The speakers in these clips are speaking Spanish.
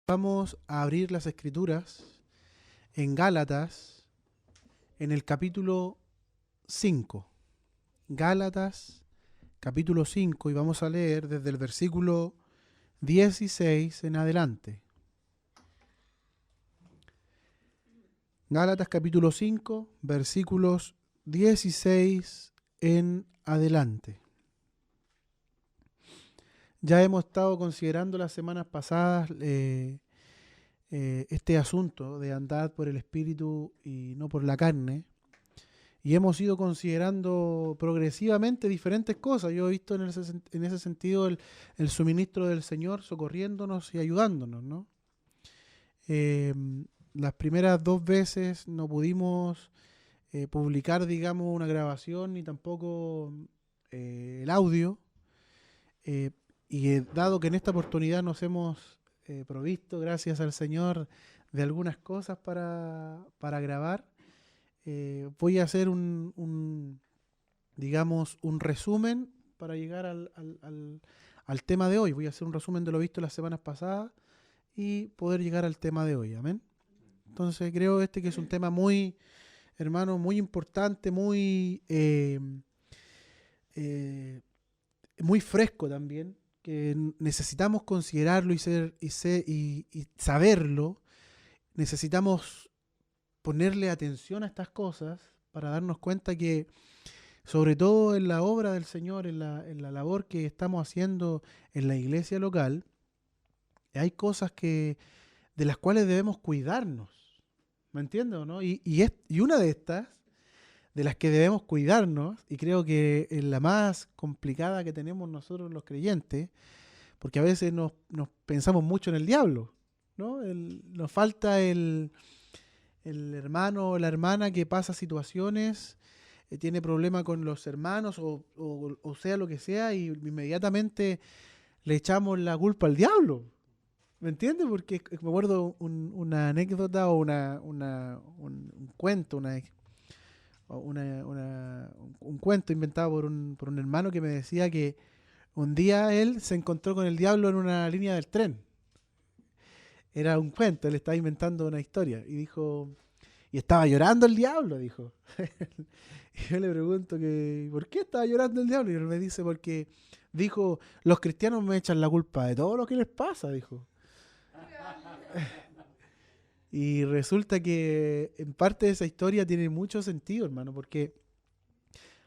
Vamos a abrir las Escrituras en Gálatas, en el capítulo 5. Gálatas, capítulo 5, y vamos a leer desde el versículo 16 en adelante. Gálatas, capítulo 5, versículos 16 en adelante. Ya hemos estado considerando las semanas pasadas este asunto de andar por el Espíritu y no por la carne. Y hemos ido considerando progresivamente diferentes cosas. Yo he visto en ese sentido el suministro del Señor socorriéndonos y ayudándonos, ¿no? Las primeras 2 veces no pudimos publicar, digamos, una grabación ni tampoco el audio. Y dado que en esta oportunidad nos hemos provisto, gracias al Señor, de algunas cosas para grabar, voy a hacer digamos, un resumen para llegar al tema de hoy. Voy a hacer un resumen de lo visto las semanas pasadas y poder llegar al tema de hoy. Amén. Entonces creo que es un tema muy, hermano, muy importante, muy fresco también, que necesitamos considerarlo y saberlo. Necesitamos ponerle atención a estas cosas para darnos cuenta que, sobre todo en la obra del Señor, en la labor que estamos haciendo en la iglesia local, hay cosas de las cuales debemos cuidarnos. ¿Me entiendes o no? Y una de estas, de las que debemos cuidarnos, y creo que es la más complicada que tenemos nosotros los creyentes, porque a veces nos pensamos mucho en el diablo, ¿no? Nos falta el hermano o la hermana que pasa situaciones, tiene problemas con los hermanos o sea lo que sea, y inmediatamente le echamos la culpa al diablo. ¿Me entiendes? Porque me acuerdo una anécdota o un cuento, un cuento inventado por un hermano que me decía que un día él se encontró con el diablo en una línea del tren. Era un cuento, él estaba inventando una historia y dijo, y estaba llorando el diablo, dijo. Y yo le pregunto ¿por qué estaba llorando el diablo? Y él me dice, porque dijo, los cristianos me echan la culpa de todo lo que les pasa, dijo. Y resulta que en parte de esa historia tiene mucho sentido, hermano, porque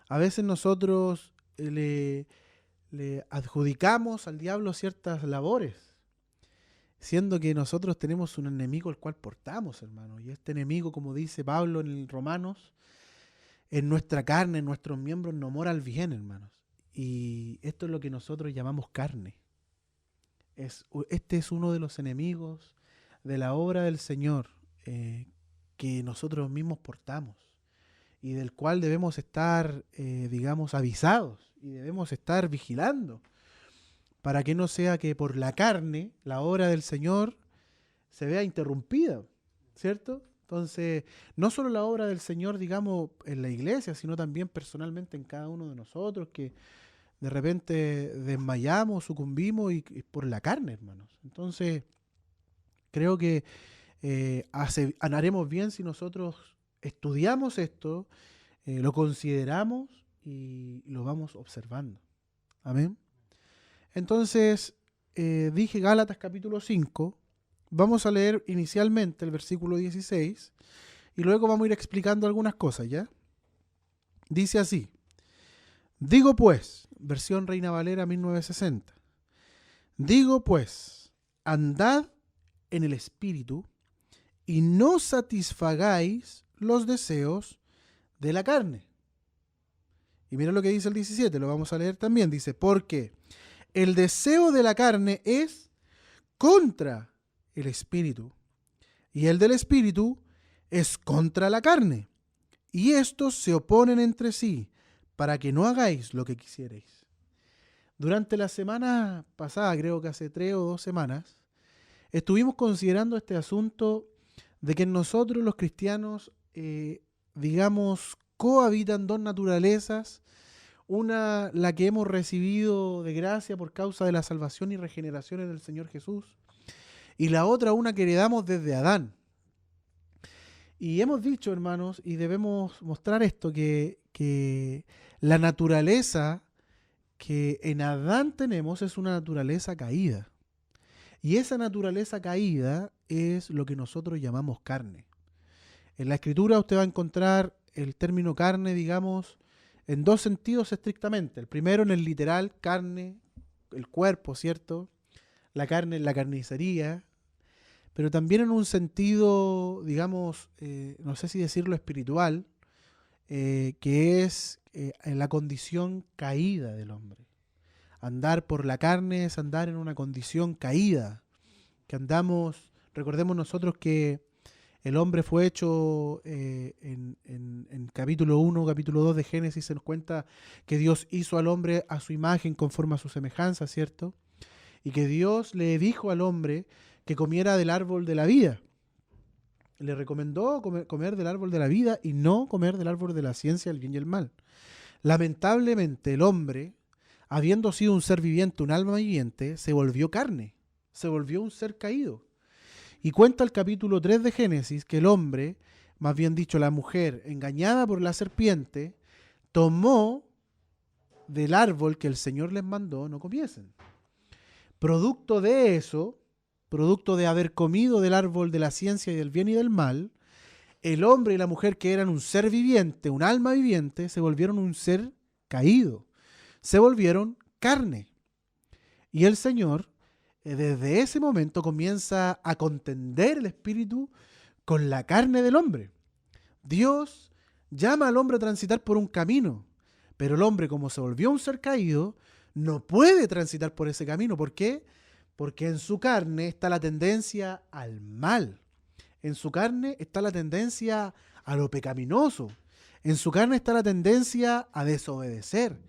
a veces nosotros le adjudicamos al diablo ciertas labores, siendo que nosotros tenemos un enemigo el cual portamos, hermano. Y este enemigo, como dice Pablo en el Romanos, en nuestra carne, en nuestros miembros, no mora el bien, hermanos. Y esto es lo que nosotros llamamos carne. Este es uno de los enemigos de la obra del Señor que nosotros mismos portamos y del cual debemos estar, digamos, avisados y debemos estar vigilando para que no sea que por la carne la obra del Señor se vea interrumpida, ¿cierto? Entonces, no solo la obra del Señor, digamos, en la iglesia, sino también personalmente en cada uno de nosotros, que de repente desmayamos, sucumbimos y por la carne, hermanos. Entonces, creo que haremos bien si nosotros estudiamos esto, lo consideramos y lo vamos observando. Amén. Entonces, dije Gálatas capítulo 5, vamos a leer inicialmente el versículo 16 y luego vamos a ir explicando algunas cosas, ¿ya? Dice así, digo pues, versión Reina Valera 1960, digo pues, andad en el Espíritu y no satisfagáis los deseos de la carne. Y mira lo que dice el 17, lo vamos a leer también, dice, porque el deseo de la carne es contra el Espíritu, y el del Espíritu es contra la carne, y estos se oponen entre sí, para que no hagáis lo que quisierais. Durante la semana pasada, creo que hace 3 o 2 semanas, estuvimos considerando este asunto de que en nosotros los cristianos, digamos, cohabitan 2 naturalezas, una la que hemos recibido de gracia por causa de la salvación y regeneración en el Señor Jesús, y la otra una que heredamos desde Adán. Y hemos dicho, hermanos, y debemos mostrar esto, que la naturaleza que en Adán tenemos es una naturaleza caída. Y esa naturaleza caída es lo que nosotros llamamos carne. En la Escritura usted va a encontrar el término carne, digamos, en dos sentidos estrictamente. El primero en el literal, carne, el cuerpo, ¿cierto? La carne en la carnicería, pero también en un sentido, digamos, no sé si decirlo espiritual, que es en la condición caída del hombre. Andar por la carne es andar en una condición caída, que andamos, recordemos nosotros que el hombre fue hecho en capítulo 1, capítulo 2 de Génesis, se nos cuenta que Dios hizo al hombre a su imagen conforme a su semejanza, ¿cierto? Y que Dios le dijo al hombre que comiera del árbol de la vida. Le recomendó comer del árbol de la vida y no comer del árbol de la ciencia, el bien y el mal. Lamentablemente el hombre, habiendo sido un ser viviente, un alma viviente, se volvió carne, se volvió un ser caído. Y cuenta el capítulo 3 de Génesis que el hombre, más bien dicho la mujer, engañada por la serpiente, tomó del árbol que el Señor les mandó no comiesen. Producto de eso, producto de haber comido del árbol de la ciencia y del bien y del mal, el hombre y la mujer, que eran un ser viviente, un alma viviente, se volvieron un ser caído, se volvieron carne. Y el Señor, desde ese momento, comienza a contender el espíritu con la carne del hombre. Dios llama al hombre a transitar por un camino, pero el hombre, como se volvió un ser caído, no puede transitar por ese camino. ¿Por qué? Porque en su carne está la tendencia al mal. En su carne está la tendencia a lo pecaminoso. En su carne está la tendencia a desobedecer.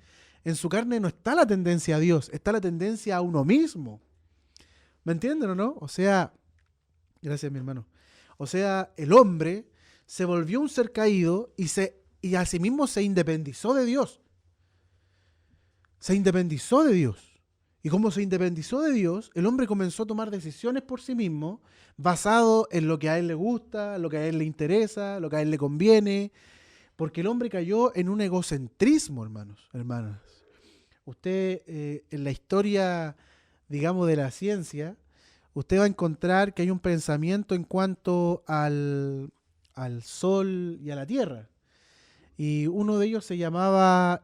En su carne no está la tendencia a Dios, está la tendencia a uno mismo. ¿Me entienden o no? O sea, gracias mi hermano. O sea, el hombre se volvió un ser caído y asimismo se independizó de Dios. Se independizó de Dios. Y como se independizó de Dios, el hombre comenzó a tomar decisiones por sí mismo, basado en lo que a él le gusta, lo que a él le interesa, lo que a él le conviene, porque el hombre cayó en un egocentrismo, hermanas. Usted, en la historia, digamos, de la ciencia, usted va a encontrar que hay un pensamiento en cuanto al Sol y a la Tierra. Y uno de ellos se llamaba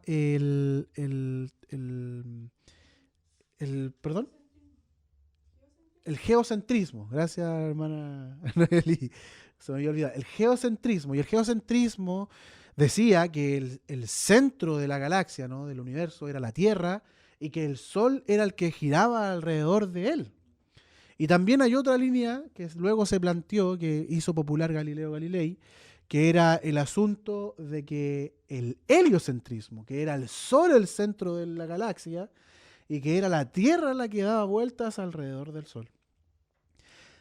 perdón, el geocentrismo. Gracias, hermana Noeli. Se me había olvidado. El geocentrismo. Y el geocentrismo decía que el centro de la galaxia, ¿no?, del universo, era la Tierra y que el Sol era el que giraba alrededor de él. Y también hay otra línea que luego se planteó, que hizo popular Galileo Galilei, que era el asunto de que el heliocentrismo, que era el Sol el centro de la galaxia y que era la Tierra la que daba vueltas alrededor del Sol.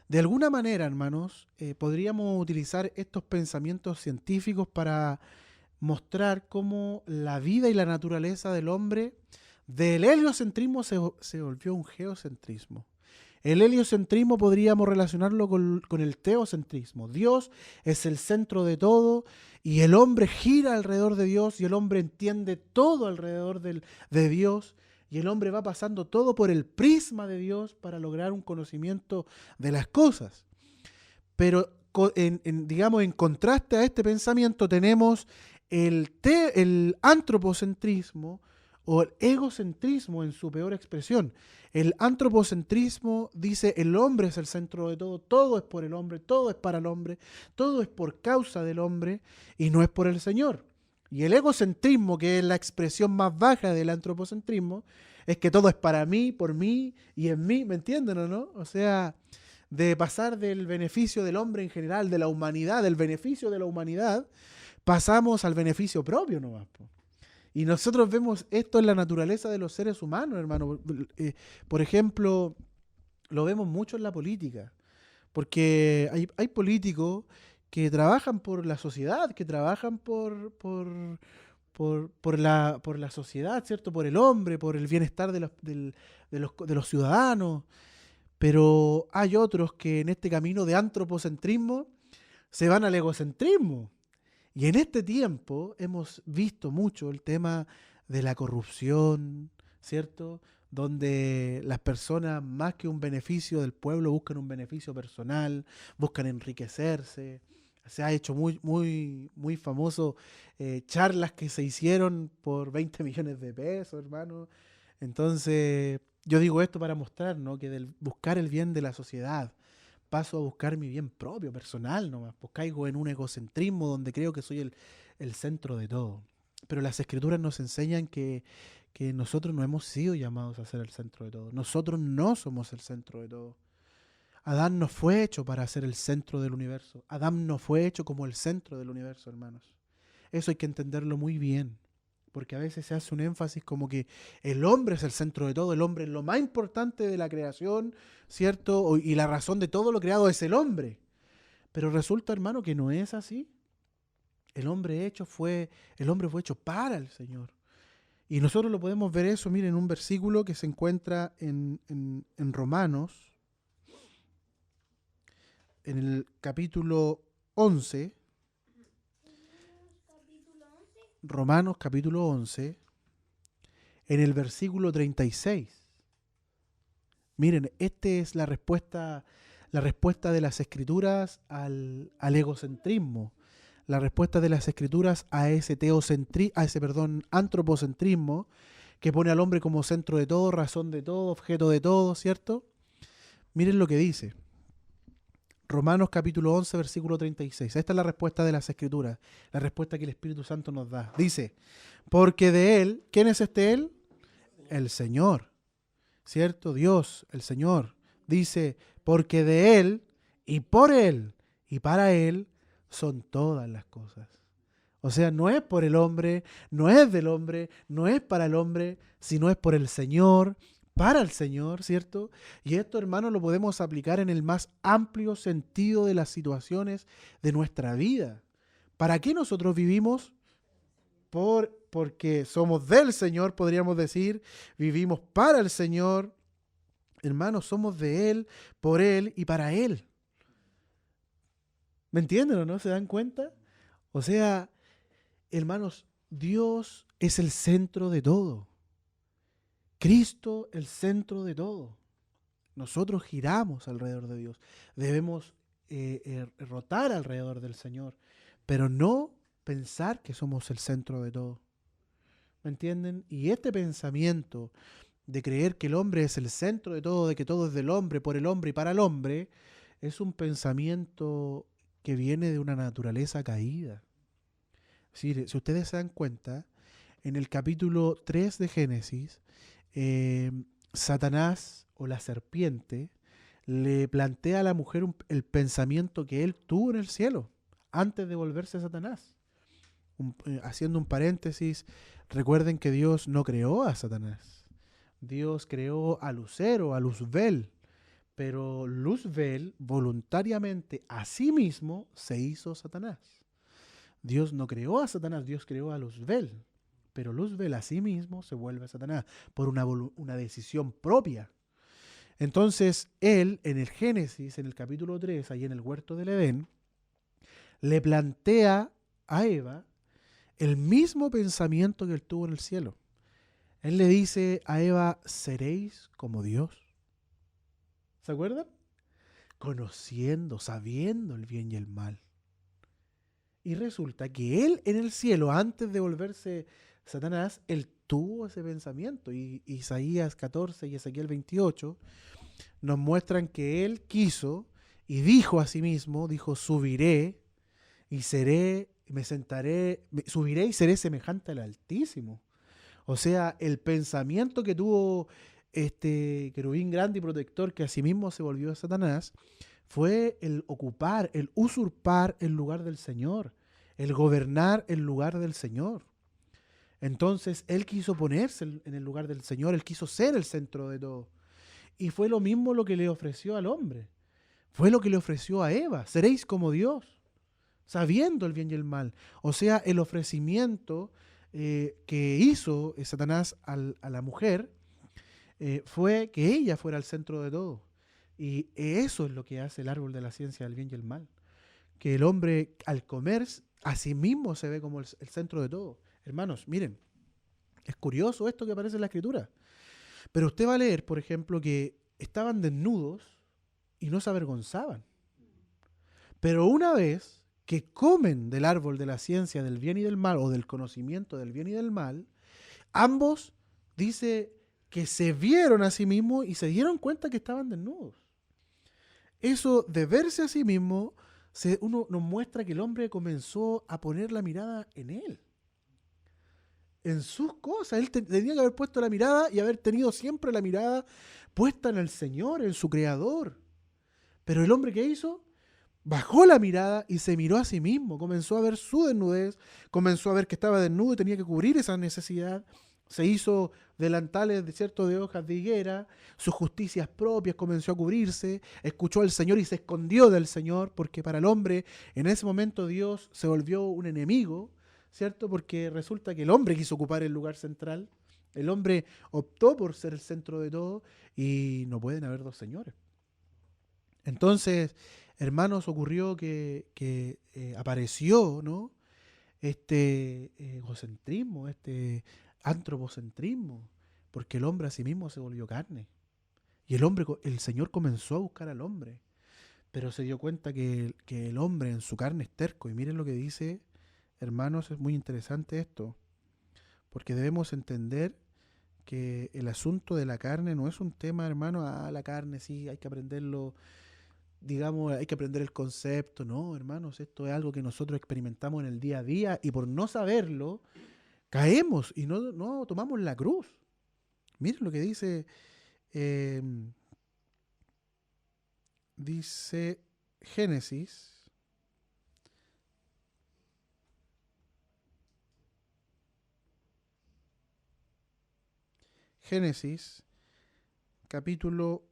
De alguna manera, hermanos, podríamos utilizar estos pensamientos científicos para mostrar cómo la vida y la naturaleza del hombre, del heliocentrismo se volvió un geocentrismo. El heliocentrismo podríamos relacionarlo con el teocentrismo. Dios es el centro de todo y el hombre gira alrededor de Dios y el hombre entiende todo alrededor de Dios y el hombre va pasando todo por el prisma de Dios para lograr un conocimiento de las cosas. Pero digamos, en contraste a este pensamiento tenemos el antropocentrismo o el egocentrismo en su peor expresión. El antropocentrismo dice el hombre es el centro de todo, todo es por el hombre, todo es para el hombre, todo es por causa del hombre y no es por el Señor. Y el egocentrismo, que es la expresión más baja del antropocentrismo, es que todo es para mí, por mí y en mí, ¿me entienden o no? O sea, de pasar del beneficio del hombre en general, de la humanidad, del beneficio de la humanidad, pasamos al beneficio propio nomás, po. Y nosotros vemos esto en la naturaleza de los seres humanos, hermano. Por ejemplo, lo vemos mucho en la política, porque hay políticos que trabajan por la sociedad, que trabajan por la sociedad, ¿cierto? Por el hombre, por el bienestar de los ciudadanos. Pero hay otros que en este camino de antropocentrismo se van al egocentrismo. Y en este tiempo hemos visto mucho el tema de la corrupción, ¿cierto? Donde las personas, más que un beneficio del pueblo, buscan un beneficio personal, buscan enriquecerse. Se ha hecho muy famoso charlas que se hicieron por 20 millones de pesos, hermano. Entonces, yo digo esto para mostrar, ¿no? Que del buscar el bien de la sociedad, paso a buscar mi bien propio, personal nomás, pues caigo en un egocentrismo donde creo que soy el centro de todo. Pero las escrituras nos enseñan que nosotros no hemos sido llamados a ser el centro de todo. Nosotros no somos el centro de todo. Adán no fue hecho para ser el centro del universo. Adán no fue hecho como el centro del universo, hermanos. Eso hay que entenderlo muy bien. Porque a veces se hace un énfasis como que el hombre es el centro de todo, el hombre es lo más importante de la creación, ¿cierto? Y la razón de todo lo creado es el hombre. Pero resulta, hermano, que no es así. El hombre fue hecho para el Señor. Y nosotros lo podemos ver eso, miren, en un versículo que se encuentra en Romanos, en el capítulo 11, Romanos capítulo 11, en el versículo 36. Miren, esta es la respuesta de las escrituras al egocentrismo, la respuesta de las escrituras a ese antropocentrismo que pone al hombre como centro de todo, razón de todo, objeto de todo, ¿cierto? Miren lo que dice. Romanos capítulo 11, versículo 36. Esta es la respuesta de las escrituras, la respuesta que el Espíritu Santo nos da. Dice, porque de Él, ¿quién es este Él? El Señor, ¿cierto? Dios, el Señor. Dice, porque de Él, y por Él, y para Él, son todas las cosas. O sea, no es por el hombre, no es del hombre, no es para el hombre, sino es por el Señor, para el Señor, ¿cierto? Y esto, hermano, lo podemos aplicar en el más amplio sentido de las situaciones de nuestra vida. ¿Para qué nosotros vivimos? Porque somos del Señor, podríamos decir, vivimos para el Señor. Hermanos, somos de Él, por Él y para Él. ¿Me entienden o no? ¿Se dan cuenta? O sea, hermanos, Dios es el centro de todo. Cristo el centro de todo. Nosotros giramos alrededor de Dios. Debemos rotar alrededor del Señor, pero no pensar que somos el centro de todo. ¿Me entienden? Y este pensamiento de creer que el hombre es el centro de todo, de que todo es del hombre, por el hombre y para el hombre, es un pensamiento que viene de una naturaleza caída. Si ustedes se dan cuenta, en el capítulo 3 de Génesis, Satanás o la serpiente le plantea a la mujer el pensamiento que él tuvo en el cielo antes de volverse Satanás. Haciendo un paréntesis, recuerden que Dios no creó a Satanás. Dios creó a Lucero, a Luzbel, pero Luzbel voluntariamente a sí mismo se hizo Satanás. Dios no creó a Satanás, Dios creó a Luzbel, pero Luzbel a sí mismo se vuelve Satanás por una decisión propia. Entonces él en el Génesis, en el capítulo 3, ahí en el huerto del Edén, le plantea a Eva el mismo pensamiento que él tuvo en el cielo. Él le dice a Eva, seréis como Dios. ¿Se acuerdan? Conociendo, sabiendo el bien y el mal. Y resulta que él en el cielo, antes de volverse Satanás, él tuvo ese pensamiento. Y Isaías 14 y Ezequiel 28 nos muestran que él quiso y dijo a sí mismo, dijo, subiré y seré, me sentaré, subiré y seré semejante al Altísimo. O sea, el pensamiento que tuvo este querubín grande y protector, que asimismo se volvió a Satanás, fue el ocupar, el usurpar el lugar del Señor, el gobernar el lugar del Señor. Entonces, él quiso ponerse en el lugar del Señor, él quiso ser el centro de todo. Y fue lo mismo lo que le ofreció al hombre. Fue lo que le ofreció a Eva. Seréis como Dios, sabiendo el bien y el mal. O sea, el ofrecimiento que hizo Satanás a la mujer fue que ella fuera el centro de todo. Y eso es lo que hace el árbol de la ciencia del bien y el mal. Que el hombre al comer a sí mismo se ve como el centro de todo. Hermanos, miren, es curioso esto que aparece en la escritura. Pero usted va a leer, por ejemplo, que estaban desnudos y no se avergonzaban. Pero una vez que comen del árbol de la ciencia del bien y del mal, o del conocimiento del bien y del mal, ambos dice que se vieron a sí mismos y se dieron cuenta que estaban desnudos. Eso de verse a sí mismo, uno nos muestra que el hombre comenzó a poner la mirada en él, en sus cosas. Él tenía que haber puesto la mirada y haber tenido siempre la mirada puesta en el Señor, en su Creador. Pero el hombre, ¿qué hizo? Bajó la mirada y se miró a sí mismo. Comenzó a ver su desnudez, comenzó a ver que estaba desnudo y tenía que cubrir esa necesidad. Se hizo delantales de hojas de higuera, sus justicias propias comenzó a cubrirse, escuchó al Señor y se escondió del Señor, porque para el hombre en ese momento Dios se volvió un enemigo, ¿cierto? Porque resulta que el hombre quiso ocupar el lugar central, el hombre optó por ser el centro de todo y no pueden haber dos señores. Entonces, hermanos, ocurrió que apareció, ¿no? Este egocentrismo, este antropocentrismo, porque el hombre a sí mismo se volvió carne. Y el Señor comenzó a buscar al hombre, pero se dio cuenta que el hombre en su carne es terco. Y miren lo que dice, hermanos, es muy interesante esto, porque debemos entender que el asunto de la carne no es un tema, hermano, la carne sí, hay que aprenderlo, digamos, hay que aprender el concepto. No, hermanos, esto es algo que nosotros experimentamos en el día a día y por no saberlo, caemos y no tomamos la cruz. Miren lo que dice, eh, dice Génesis, Génesis, capítulo,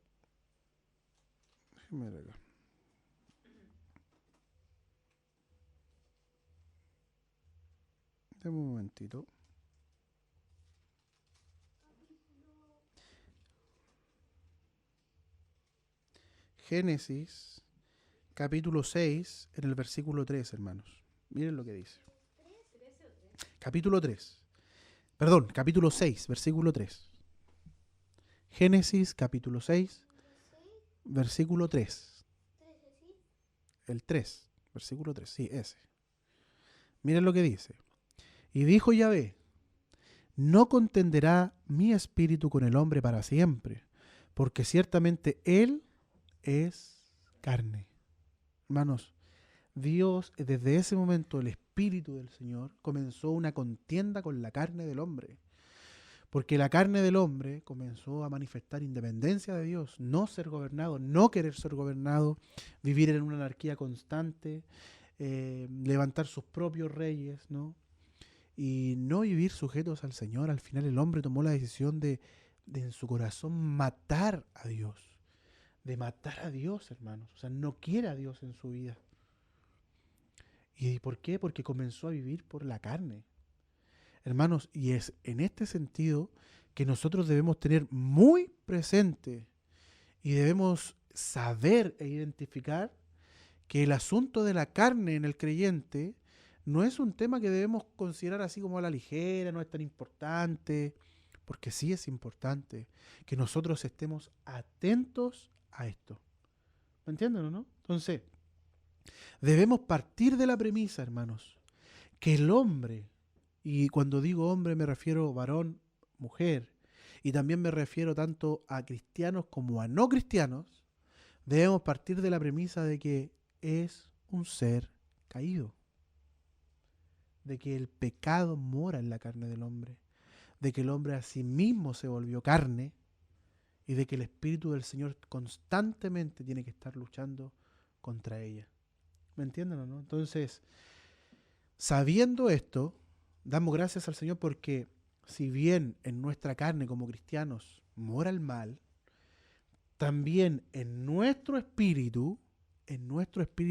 déjame ver acá. Dame un momentito. Génesis, capítulo 6, en el versículo 3, hermanos. Miren lo que dice. Capítulo 3. Perdón, capítulo 6, versículo 3. Génesis, capítulo 6, versículo 3. El 3, versículo 3, sí, ese. Miren lo que dice. Y dijo Yahvé, no contenderá mi espíritu con el hombre para siempre, porque ciertamente él es carne. Hermanos, Dios, desde ese momento, el espíritu del Señor comenzó una contienda con la carne del hombre. Porque la carne del hombre comenzó a manifestar independencia de Dios, no ser gobernado, no querer ser gobernado, vivir en una anarquía constante, levantar sus propios reyes, ¿no? Y no vivir sujetos al Señor. Al final el hombre tomó la decisión de en su corazón matar a Dios, de matar a Dios, hermanos. O sea, no quiere a Dios en su vida. ¿Y por qué? Porque comenzó a vivir por la carne. Hermanos, y es en este sentido que nosotros debemos tener muy presente y debemos saber e identificar que el asunto de la carne en el creyente no es un tema que debemos considerar así como a la ligera, no es tan importante, porque sí es importante que nosotros estemos atentos a esto. ¿Me entienden o no? Entonces, debemos partir de la premisa, hermanos, que el hombre, y cuando digo hombre me refiero varón, mujer, y también me refiero tanto a cristianos como a no cristianos, debemos partir de la premisa de que es un ser caído, de que el pecado mora en la carne del hombre, de que el hombre a sí mismo se volvió carne y de que el Espíritu del Señor constantemente tiene que estar luchando contra ella. ¿Me entienden o no? Entonces, sabiendo esto, damos gracias al Señor porque si bien en nuestra carne como cristianos mora el mal, también en nuestro espíritu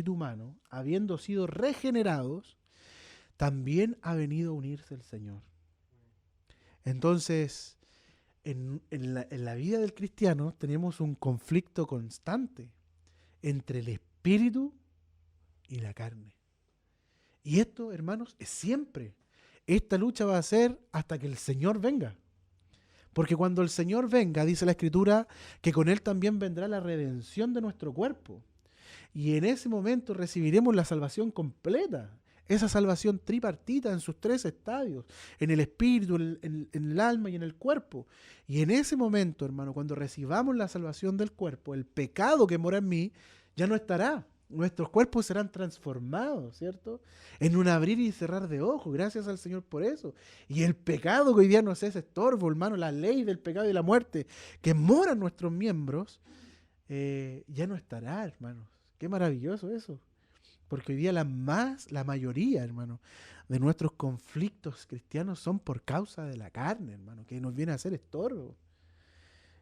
humano, habiendo sido regenerados, también ha venido a unirse el Señor. Entonces, en la vida del cristiano tenemos un conflicto constante entre el espíritu y la carne. Y esto, hermanos, es siempre. Esta lucha va a ser hasta que el Señor venga. Porque cuando el Señor venga, dice la Escritura, que con Él también vendrá la redención de nuestro cuerpo. Y en ese momento recibiremos la salvación completa. Esa salvación tripartita en sus tres estadios, en el espíritu, en el alma y en el cuerpo. Y en ese momento, hermano, cuando recibamos la salvación del cuerpo, el pecado que mora en mí ya no estará. Nuestros cuerpos serán transformados, ¿cierto? En un abrir y cerrar de ojos. Gracias al Señor por eso. Y el pecado que hoy día nos es estorbo, hermano, la ley del pecado y la muerte que mora en nuestros miembros, ya no estará, hermanos. Qué maravilloso eso. Porque hoy día la mayoría, hermano, de nuestros conflictos cristianos son por causa de la carne, hermano, que nos viene a hacer estorbo.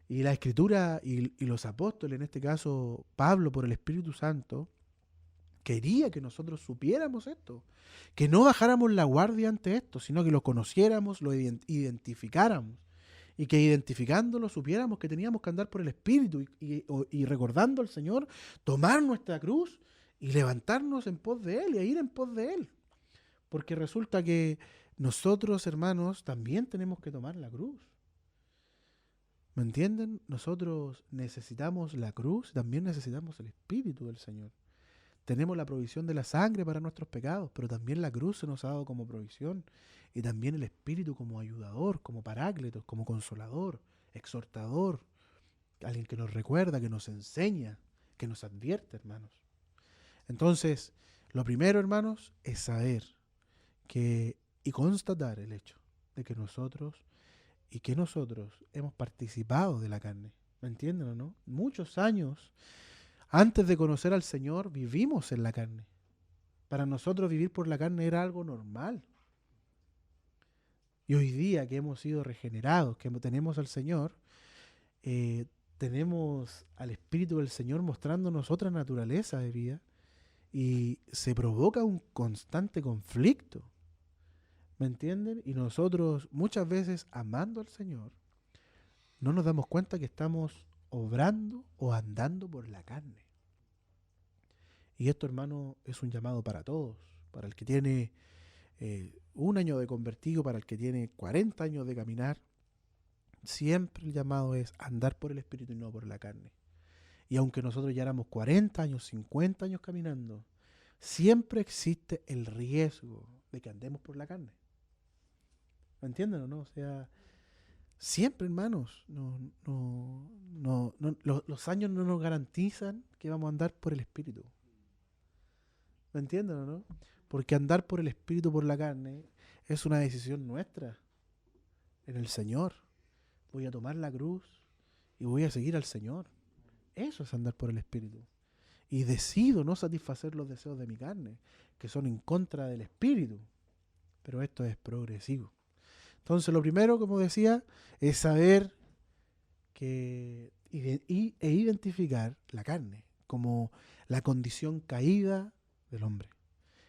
Y la Escritura y los apóstoles, en este caso Pablo por el Espíritu Santo, quería que nosotros supiéramos esto, que no bajáramos la guardia ante esto, sino que lo conociéramos, lo identificáramos, y que identificándolo supiéramos que teníamos que andar por el Espíritu y recordando al Señor, tomar nuestra cruz y levantarnos en pos de Él y a ir en pos de Él. Porque resulta que nosotros, hermanos, también tenemos que tomar la cruz. ¿Me entienden? Nosotros necesitamos la cruz, también necesitamos el Espíritu del Señor. Tenemos la provisión de la sangre para nuestros pecados, pero también la cruz se nos ha dado como provisión. Y también el Espíritu como ayudador, como parácletos, como consolador, exhortador, alguien que nos recuerda, que nos enseña, que nos advierte, hermanos. Entonces, lo primero, hermanos, es saber y constatar el hecho de que nosotros hemos participado de la carne. ¿Me entienden o no? Muchos años antes de conocer al Señor vivimos en la carne. Para nosotros vivir por la carne era algo normal. Y hoy día que hemos sido regenerados, que tenemos al Señor, tenemos al Espíritu del Señor mostrándonos otra naturaleza de vida y se provoca un constante conflicto. ¿Me entienden? Y nosotros muchas veces amando al Señor no nos damos cuenta que estamos obrando o andando por la carne. Y esto, hermano, es un llamado para todos, para el que tiene 1 año de convertido, para el que tiene 40 años de caminar. Siempre el llamado es andar por el Espíritu y no por la carne. Y aunque nosotros ya éramos 40 años, 50 años caminando, siempre existe el riesgo de que andemos por la carne. ¿Me entienden o no? O sea, siempre, hermanos, los años no nos garantizan que vamos a andar por el Espíritu. ¿Me entienden o no? Porque andar por el Espíritu, por la carne, es una decisión nuestra en el Señor. Voy a tomar la cruz y voy a seguir al Señor. Eso es andar por el Espíritu. Y decido no satisfacer los deseos de mi carne, que son en contra del Espíritu. Pero esto es progresivo. Entonces, lo primero, como decía, es saber e identificar la carne como la condición caída del hombre.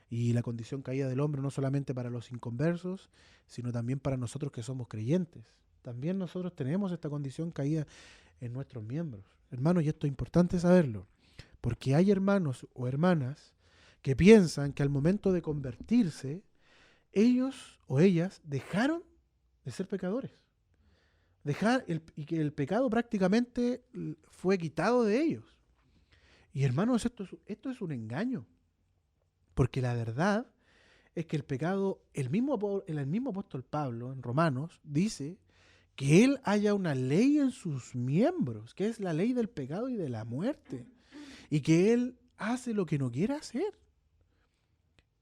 Y la condición caída del hombre no solamente para los inconversos, sino también para nosotros que somos creyentes. También nosotros tenemos esta condición caída en nuestros miembros. Hermanos, y esto es importante saberlo, porque hay hermanos o hermanas que piensan que al momento de convertirse, ellos o ellas dejaron de ser pecadores. Y que el pecado prácticamente fue quitado de ellos. Y hermanos, esto es un engaño. Porque la verdad es que el pecado, el mismo apóstol Pablo en Romanos dice que él haya una ley en sus miembros, que es la ley del pecado y de la muerte. Y que él hace lo que no quiere hacer.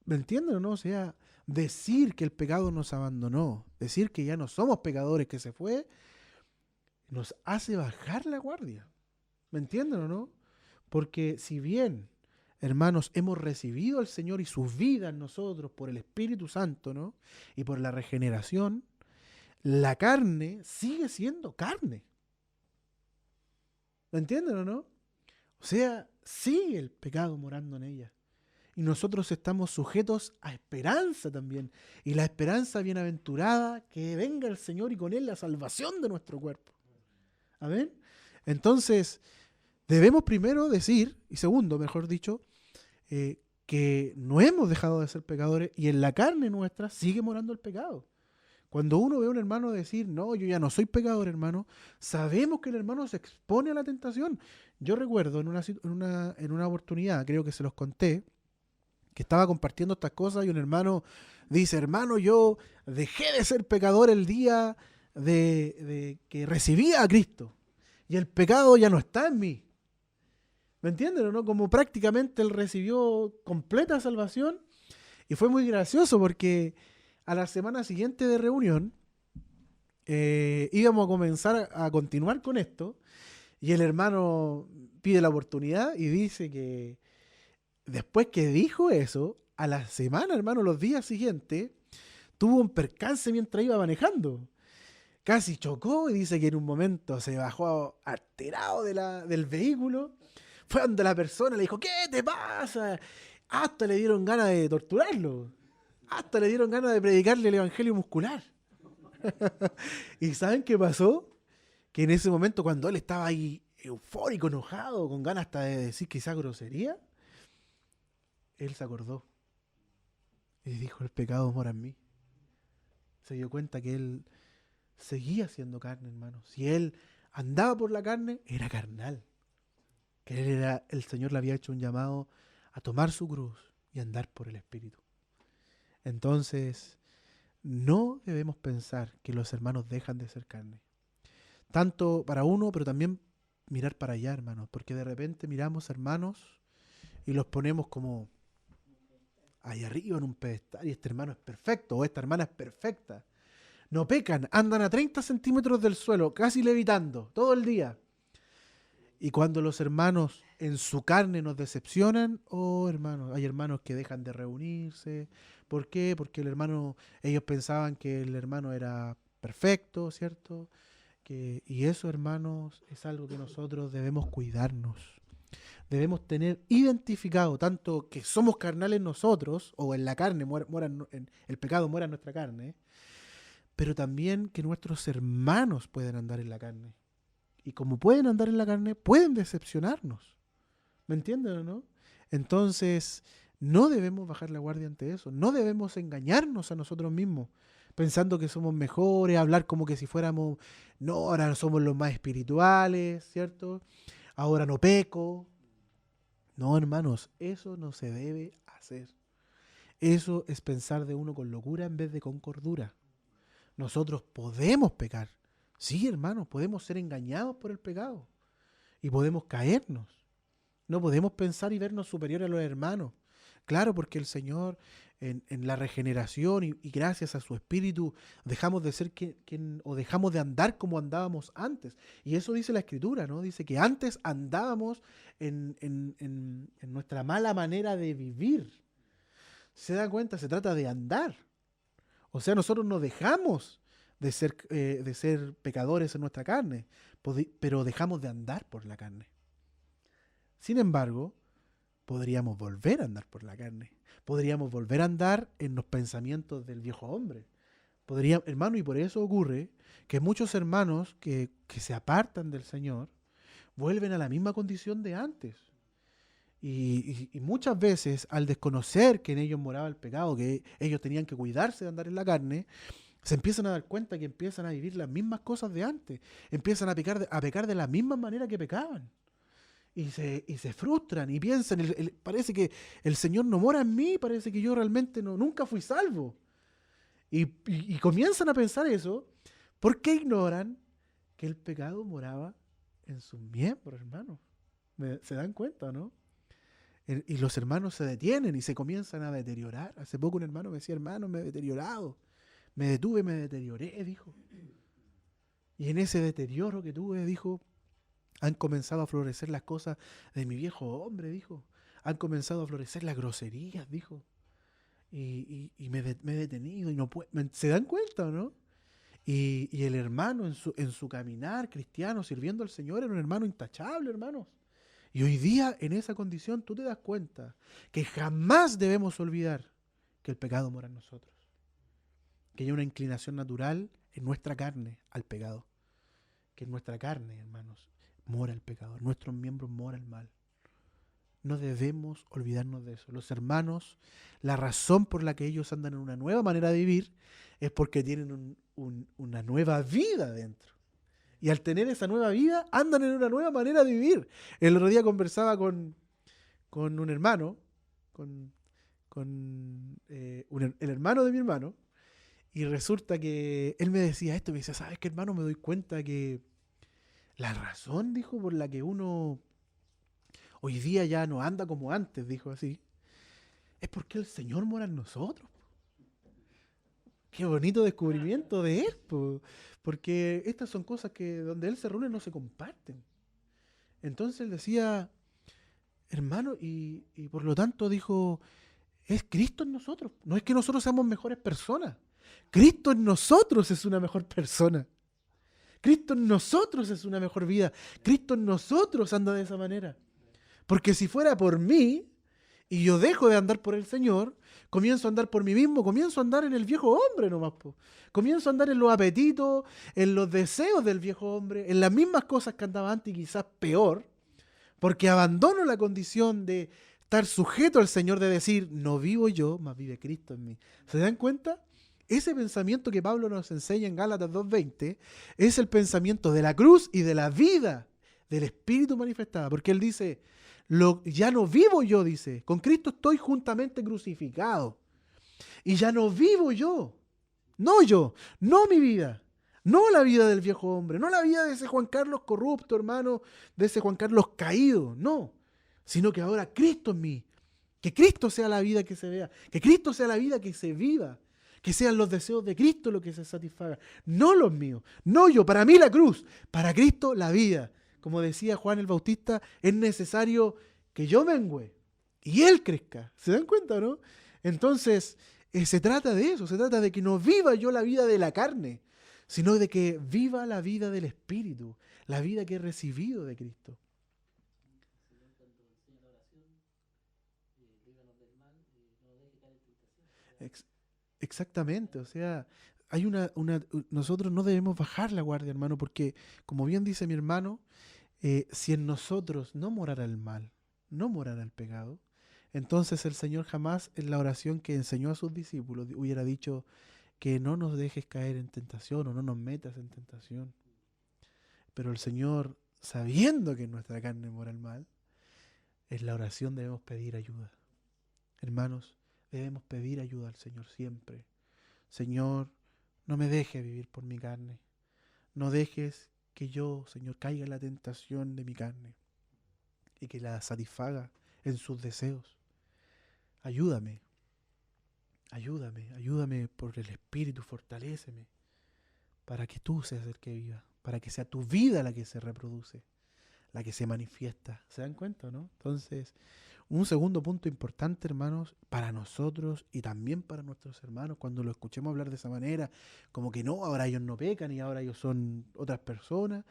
¿Me entienden o no? O sea, decir que el pecado nos abandonó, decir que ya no somos pecadores, que se fue, nos hace bajar la guardia. ¿Me entienden o no? Porque si bien, hermanos, hemos recibido al Señor y su vida en nosotros por el Espíritu Santo, ¿no? Y por la regeneración, la carne sigue siendo carne. ¿Me entienden o no? O sea, sigue el pecado morando en ella. y nosotros estamos sujetos a esperanza también. Y la esperanza bienaventurada, que venga el Señor y con Él la salvación de nuestro cuerpo. Amén. Entonces, debemos primero decir, y segundo, mejor dicho, que no hemos dejado de ser pecadores y en la carne nuestra sigue morando el pecado. Cuando uno ve a un hermano decir, no, yo ya no soy pecador, hermano, sabemos que el hermano se expone a la tentación. Yo recuerdo en una oportunidad, creo que se los conté, que estaba compartiendo estas cosas y un hermano dice, hermano, yo dejé de ser pecador el día de que recibí a Cristo y el pecado ya no está en mí. ¿Me entienden o no? Como prácticamente él recibió completa salvación y fue muy gracioso porque a la semana siguiente de reunión íbamos a comenzar a continuar con esto y el hermano pide la oportunidad y dice que después que dijo eso, a la semana, hermano, los días siguientes, tuvo un percance mientras iba manejando. Casi chocó y dice que en un momento se bajó alterado del vehículo. Fue donde la persona le dijo, ¿qué te pasa? Hasta le dieron ganas de torturarlo. Hasta le dieron ganas de predicarle el evangelio muscular. ¿Y saben qué pasó? Que en ese momento, cuando él estaba ahí eufórico, enojado, con ganas hasta de decir quizá grosería, él se acordó y dijo, el pecado mora en mí. Se dio cuenta que él seguía siendo carne, hermano. Si él andaba por la carne, era carnal. Que él era, el Señor le había hecho un llamado a tomar su cruz y andar por el Espíritu. Entonces, no debemos pensar que los hermanos dejan de ser carne. Tanto para uno, pero también mirar para allá, hermanos. Porque de repente miramos hermanos y los ponemos como ahí arriba en un pedestal y este hermano es perfecto o esta hermana es perfecta. No pecan, andan a 30 centímetros del suelo, casi levitando, todo el día. Y cuando los hermanos en su carne nos decepcionan, oh hermanos, hay hermanos que dejan de reunirse. ¿Por qué? Porque ellos pensaban que el hermano era perfecto, ¿cierto? Y eso, hermanos, es algo que nosotros debemos cuidarnos. Debemos tener identificado tanto que somos carnales nosotros, o en la carne, el pecado muera en nuestra carne, pero también que nuestros hermanos pueden andar en la carne. Y como pueden andar en la carne, pueden decepcionarnos. ¿Me entienden o no? Entonces, no debemos bajar la guardia ante eso. No debemos engañarnos a nosotros mismos, pensando que somos mejores, hablar como que si fuéramos, no, ahora somos los más espirituales, ¿cierto? Ahora no peco. No, hermanos, eso no se debe hacer. Eso es pensar de uno con locura en vez de con cordura. Nosotros podemos pecar. Sí, hermanos, podemos ser engañados por el pecado y podemos caernos. No podemos pensar y vernos superiores a los hermanos. Claro, porque el Señor en la regeneración y gracias a su Espíritu dejamos de ser o dejamos de andar como andábamos antes. Y eso dice la Escritura, ¿no? Dice que antes andábamos en nuestra mala manera de vivir. ¿Se dan cuenta? Se trata de andar. O sea, nosotros no dejamos de ser pecadores en nuestra carne, pero dejamos de andar por la carne. Sin embargo, podríamos volver a andar por la carne. Podríamos volver a andar en los pensamientos del viejo hombre. Hermano, y por eso ocurre que muchos hermanos que se apartan del Señor vuelven a la misma condición de antes. Y muchas veces, al desconocer que en ellos moraba el pecado, que ellos tenían que cuidarse de andar en la carne, se empiezan a dar cuenta que empiezan a vivir las mismas cosas de antes. Empiezan a pecar de la misma manera que pecaban. Y se frustran y piensan, parece que el Señor no mora en mí, parece que yo realmente nunca fui salvo. Y comienzan a pensar eso porque ignoran que el pecado moraba en sus miembros, hermanos. ¿Se dan cuenta, no? Y los hermanos se detienen y se comienzan a deteriorar. Hace poco un hermano me decía, hermano, me he deteriorado. Me detuve, me deterioré, dijo. Y en ese deterioro que tuve, dijo, han comenzado a florecer las cosas de mi viejo hombre, dijo. Han comenzado a florecer las groserías, dijo. Y me he detenido y no puedo. ¿Se dan cuenta o no? Y el hermano en su caminar cristiano, sirviendo al Señor, era un hermano intachable, hermanos. Y hoy día, en esa condición, tú te das cuenta que jamás debemos olvidar que el pecado mora en nosotros. Que hay una inclinación natural en nuestra carne al pecado. Que en nuestra carne, hermanos, mora el pecado. En nuestros miembros mora el mal. No debemos olvidarnos de eso. Los hermanos, la razón por la que ellos andan en una nueva manera de vivir es porque tienen una nueva vida dentro. Y al tener esa nueva vida, andan en una nueva manera de vivir. El otro día conversaba con un hermano, el hermano de mi hermano, y resulta que él me decía esto, me decía, ¿sabes qué, hermano? Me doy cuenta que la razón, dijo, por la que uno hoy día ya no anda como antes, dijo así, es porque el Señor mora en nosotros. Qué bonito descubrimiento de él, po. Porque estas son cosas que donde él se reúne no se comparten. Entonces él decía, hermano, y por lo tanto dijo, es Cristo en nosotros. No es que nosotros seamos mejores personas. Cristo en nosotros es una mejor persona. Cristo en nosotros es una mejor vida. Cristo en nosotros anda de esa manera. Porque si fuera por mí, y yo dejo de andar por el Señor, comienzo a andar por mí mismo, comienzo a andar en el viejo hombre nomás, po. Comienzo a andar en los apetitos, en los deseos del viejo hombre, en las mismas cosas que andaba antes y quizás peor, porque abandono la condición de estar sujeto al Señor, de decir, no vivo yo, mas vive Cristo en mí. ¿Se dan cuenta? Ese pensamiento que Pablo nos enseña en Gálatas 2:20 es el pensamiento de la cruz y de la vida del Espíritu manifestada, porque él dice, ya no vivo yo, dice, con Cristo estoy juntamente crucificado. Y ya no vivo yo, no mi vida, no la vida del viejo hombre, no la vida de ese Juan Carlos corrupto, hermano, de ese Juan Carlos caído, no, sino que ahora Cristo en mí, que Cristo sea la vida que se vea, que Cristo sea la vida que se viva, que sean los deseos de Cristo los que se satisfagan, no los míos, no yo, para mí la cruz, para Cristo la vida. Como decía Juan el Bautista, es necesario que yo mengüe y Él crezca. ¿Se dan cuenta, no? Entonces, se trata de eso, se trata de que no viva yo la vida de la carne, sino de que viva la vida del Espíritu, la vida que he recibido de Cristo. Ex- Exactamente, o sea, hay nosotros no debemos bajar la guardia, hermano, porque, como bien dice mi hermano, si en nosotros no morara el mal, no morara el pecado, entonces el Señor jamás en la oración que enseñó a sus discípulos hubiera dicho que no nos dejes caer en tentación o no nos metas en tentación. Pero el Señor, sabiendo que en nuestra carne mora el mal, en la oración debemos pedir ayuda. Hermanos, debemos pedir ayuda al Señor siempre. Señor, no me dejes vivir por mi carne. No dejes que yo, Señor, caiga en la tentación de mi carne y que la satisfaga en sus deseos. Ayúdame, ayúdame por el Espíritu, fortaléceme para que tú seas el que viva, para que sea tu vida la que se reproduce, la que se manifiesta. ¿Se dan cuenta, no? Entonces, un segundo punto importante, hermanos, para nosotros y también para nuestros hermanos, cuando lo escuchemos hablar de esa manera, como que no, ahora ellos no pecan y ahora ellos son otras personas,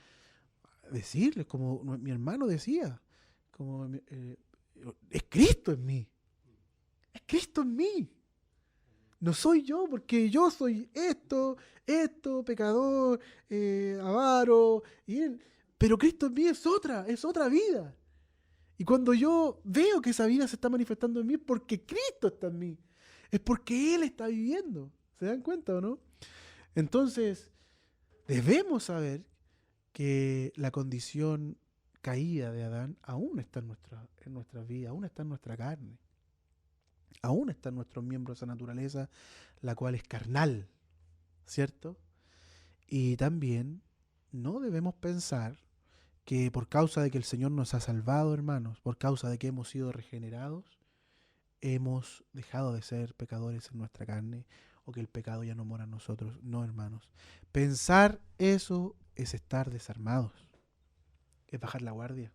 decirles, como mi hermano decía, como es Cristo en mí, es Cristo en mí. No soy yo, porque yo soy pecador, avaro, pero Cristo en mí es otra vida. Y cuando yo veo que esa vida se está manifestando en mí, es porque Cristo está en mí. Es porque Él está viviendo. ¿Se dan cuenta o no? Entonces, debemos saber que la condición caída de Adán aún está en nuestra vida, aún está en nuestra carne. Aún está en nuestros miembros esa naturaleza, la cual es carnal, ¿cierto? Y también no debemos pensar que por causa de que el Señor nos ha salvado, hermanos, por causa de que hemos sido regenerados, hemos dejado de ser pecadores en nuestra carne o que el pecado ya no mora en nosotros. No, hermanos. Pensar eso es estar desarmados, es bajar la guardia.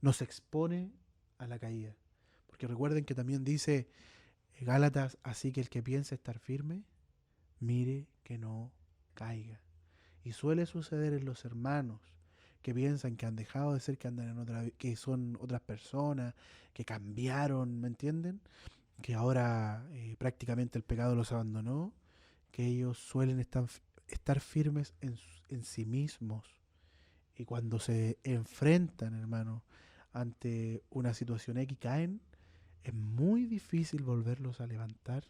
Nos expone a la caída. Porque recuerden que también dice Gálatas, así que el que piense estar firme, mire que no caiga. Y suele suceder en los hermanos que piensan que han dejado de ser, que andan en otra, que son otras personas, que cambiaron, ¿me entienden? Que ahora prácticamente el pecado los abandonó, que ellos suelen estar firmes en sí mismos. Y cuando se enfrentan, hermano, ante una situación X, caen, es muy difícil volverlos a levantar.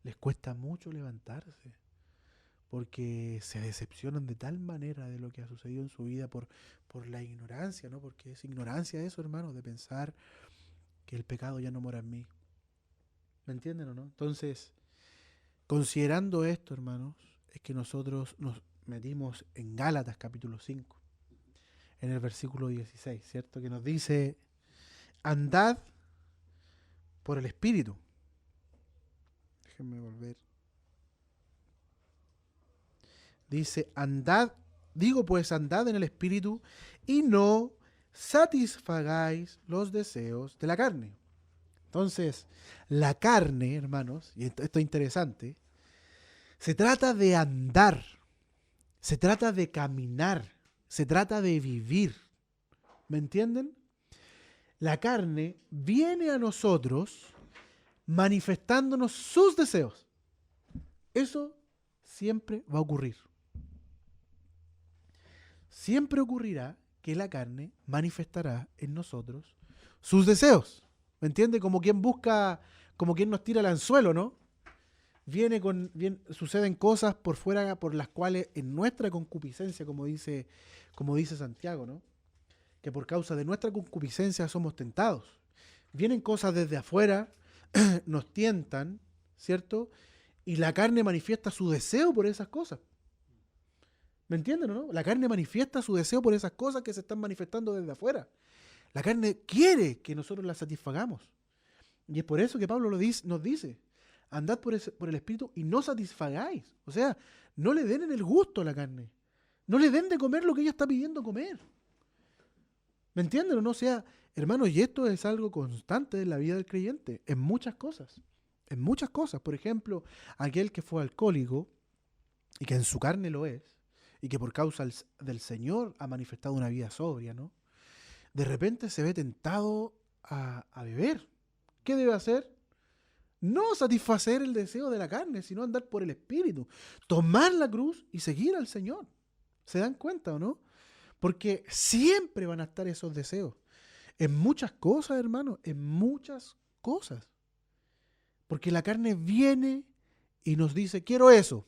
Les cuesta mucho levantarse, porque se decepcionan de tal manera de lo que ha sucedido en su vida por la ignorancia, ¿no? Porque es ignorancia eso, hermano, de pensar que el pecado ya no mora en mí. ¿Me entienden o no? Entonces, considerando esto, hermanos, es que nosotros nos metimos en Gálatas capítulo 5, en el versículo 16, ¿cierto? Que nos dice, andad por el Espíritu. Déjenme volver. Dice, andad, digo pues, andad en el Espíritu y no satisfagáis los deseos de la carne. Entonces, la carne, hermanos, y esto es interesante, se trata de andar, se trata de caminar, se trata de vivir. ¿Me entienden? La carne viene a nosotros manifestándonos sus deseos. Eso siempre va a ocurrir. Siempre ocurrirá que la carne manifestará en nosotros sus deseos. ¿Me entiende? Como quien busca, como quien nos tira el anzuelo, ¿no? Suceden cosas por fuera por las cuales en nuestra concupiscencia, como dice Santiago, ¿no? Que por causa de nuestra concupiscencia somos tentados. Vienen cosas desde afuera, nos tientan, ¿cierto? Y la carne manifiesta su deseo por esas cosas. ¿Me entienden o no? La carne manifiesta su deseo por esas cosas que se están manifestando desde afuera. La carne quiere que nosotros la satisfagamos. Y es por eso que Pablo nos dice, andad por el Espíritu y no satisfagáis. O sea, no le den en el gusto a la carne. No le den de comer lo que ella está pidiendo comer. ¿Me entienden o no? O sea, hermanos, y esto es algo constante en la vida del creyente, en muchas cosas. En muchas cosas. Por ejemplo, aquel que fue alcohólico y que en su carne lo es, y que por causa del Señor ha manifestado una vida sobria, ¿no? De repente se ve tentado a beber. ¿Qué debe hacer? No satisfacer el deseo de la carne, sino andar por el Espíritu. Tomar la cruz y seguir al Señor. ¿Se dan cuenta o no? Porque siempre van a estar esos deseos. En muchas cosas, hermano, en muchas cosas. Porque la carne viene y nos dice, quiero eso.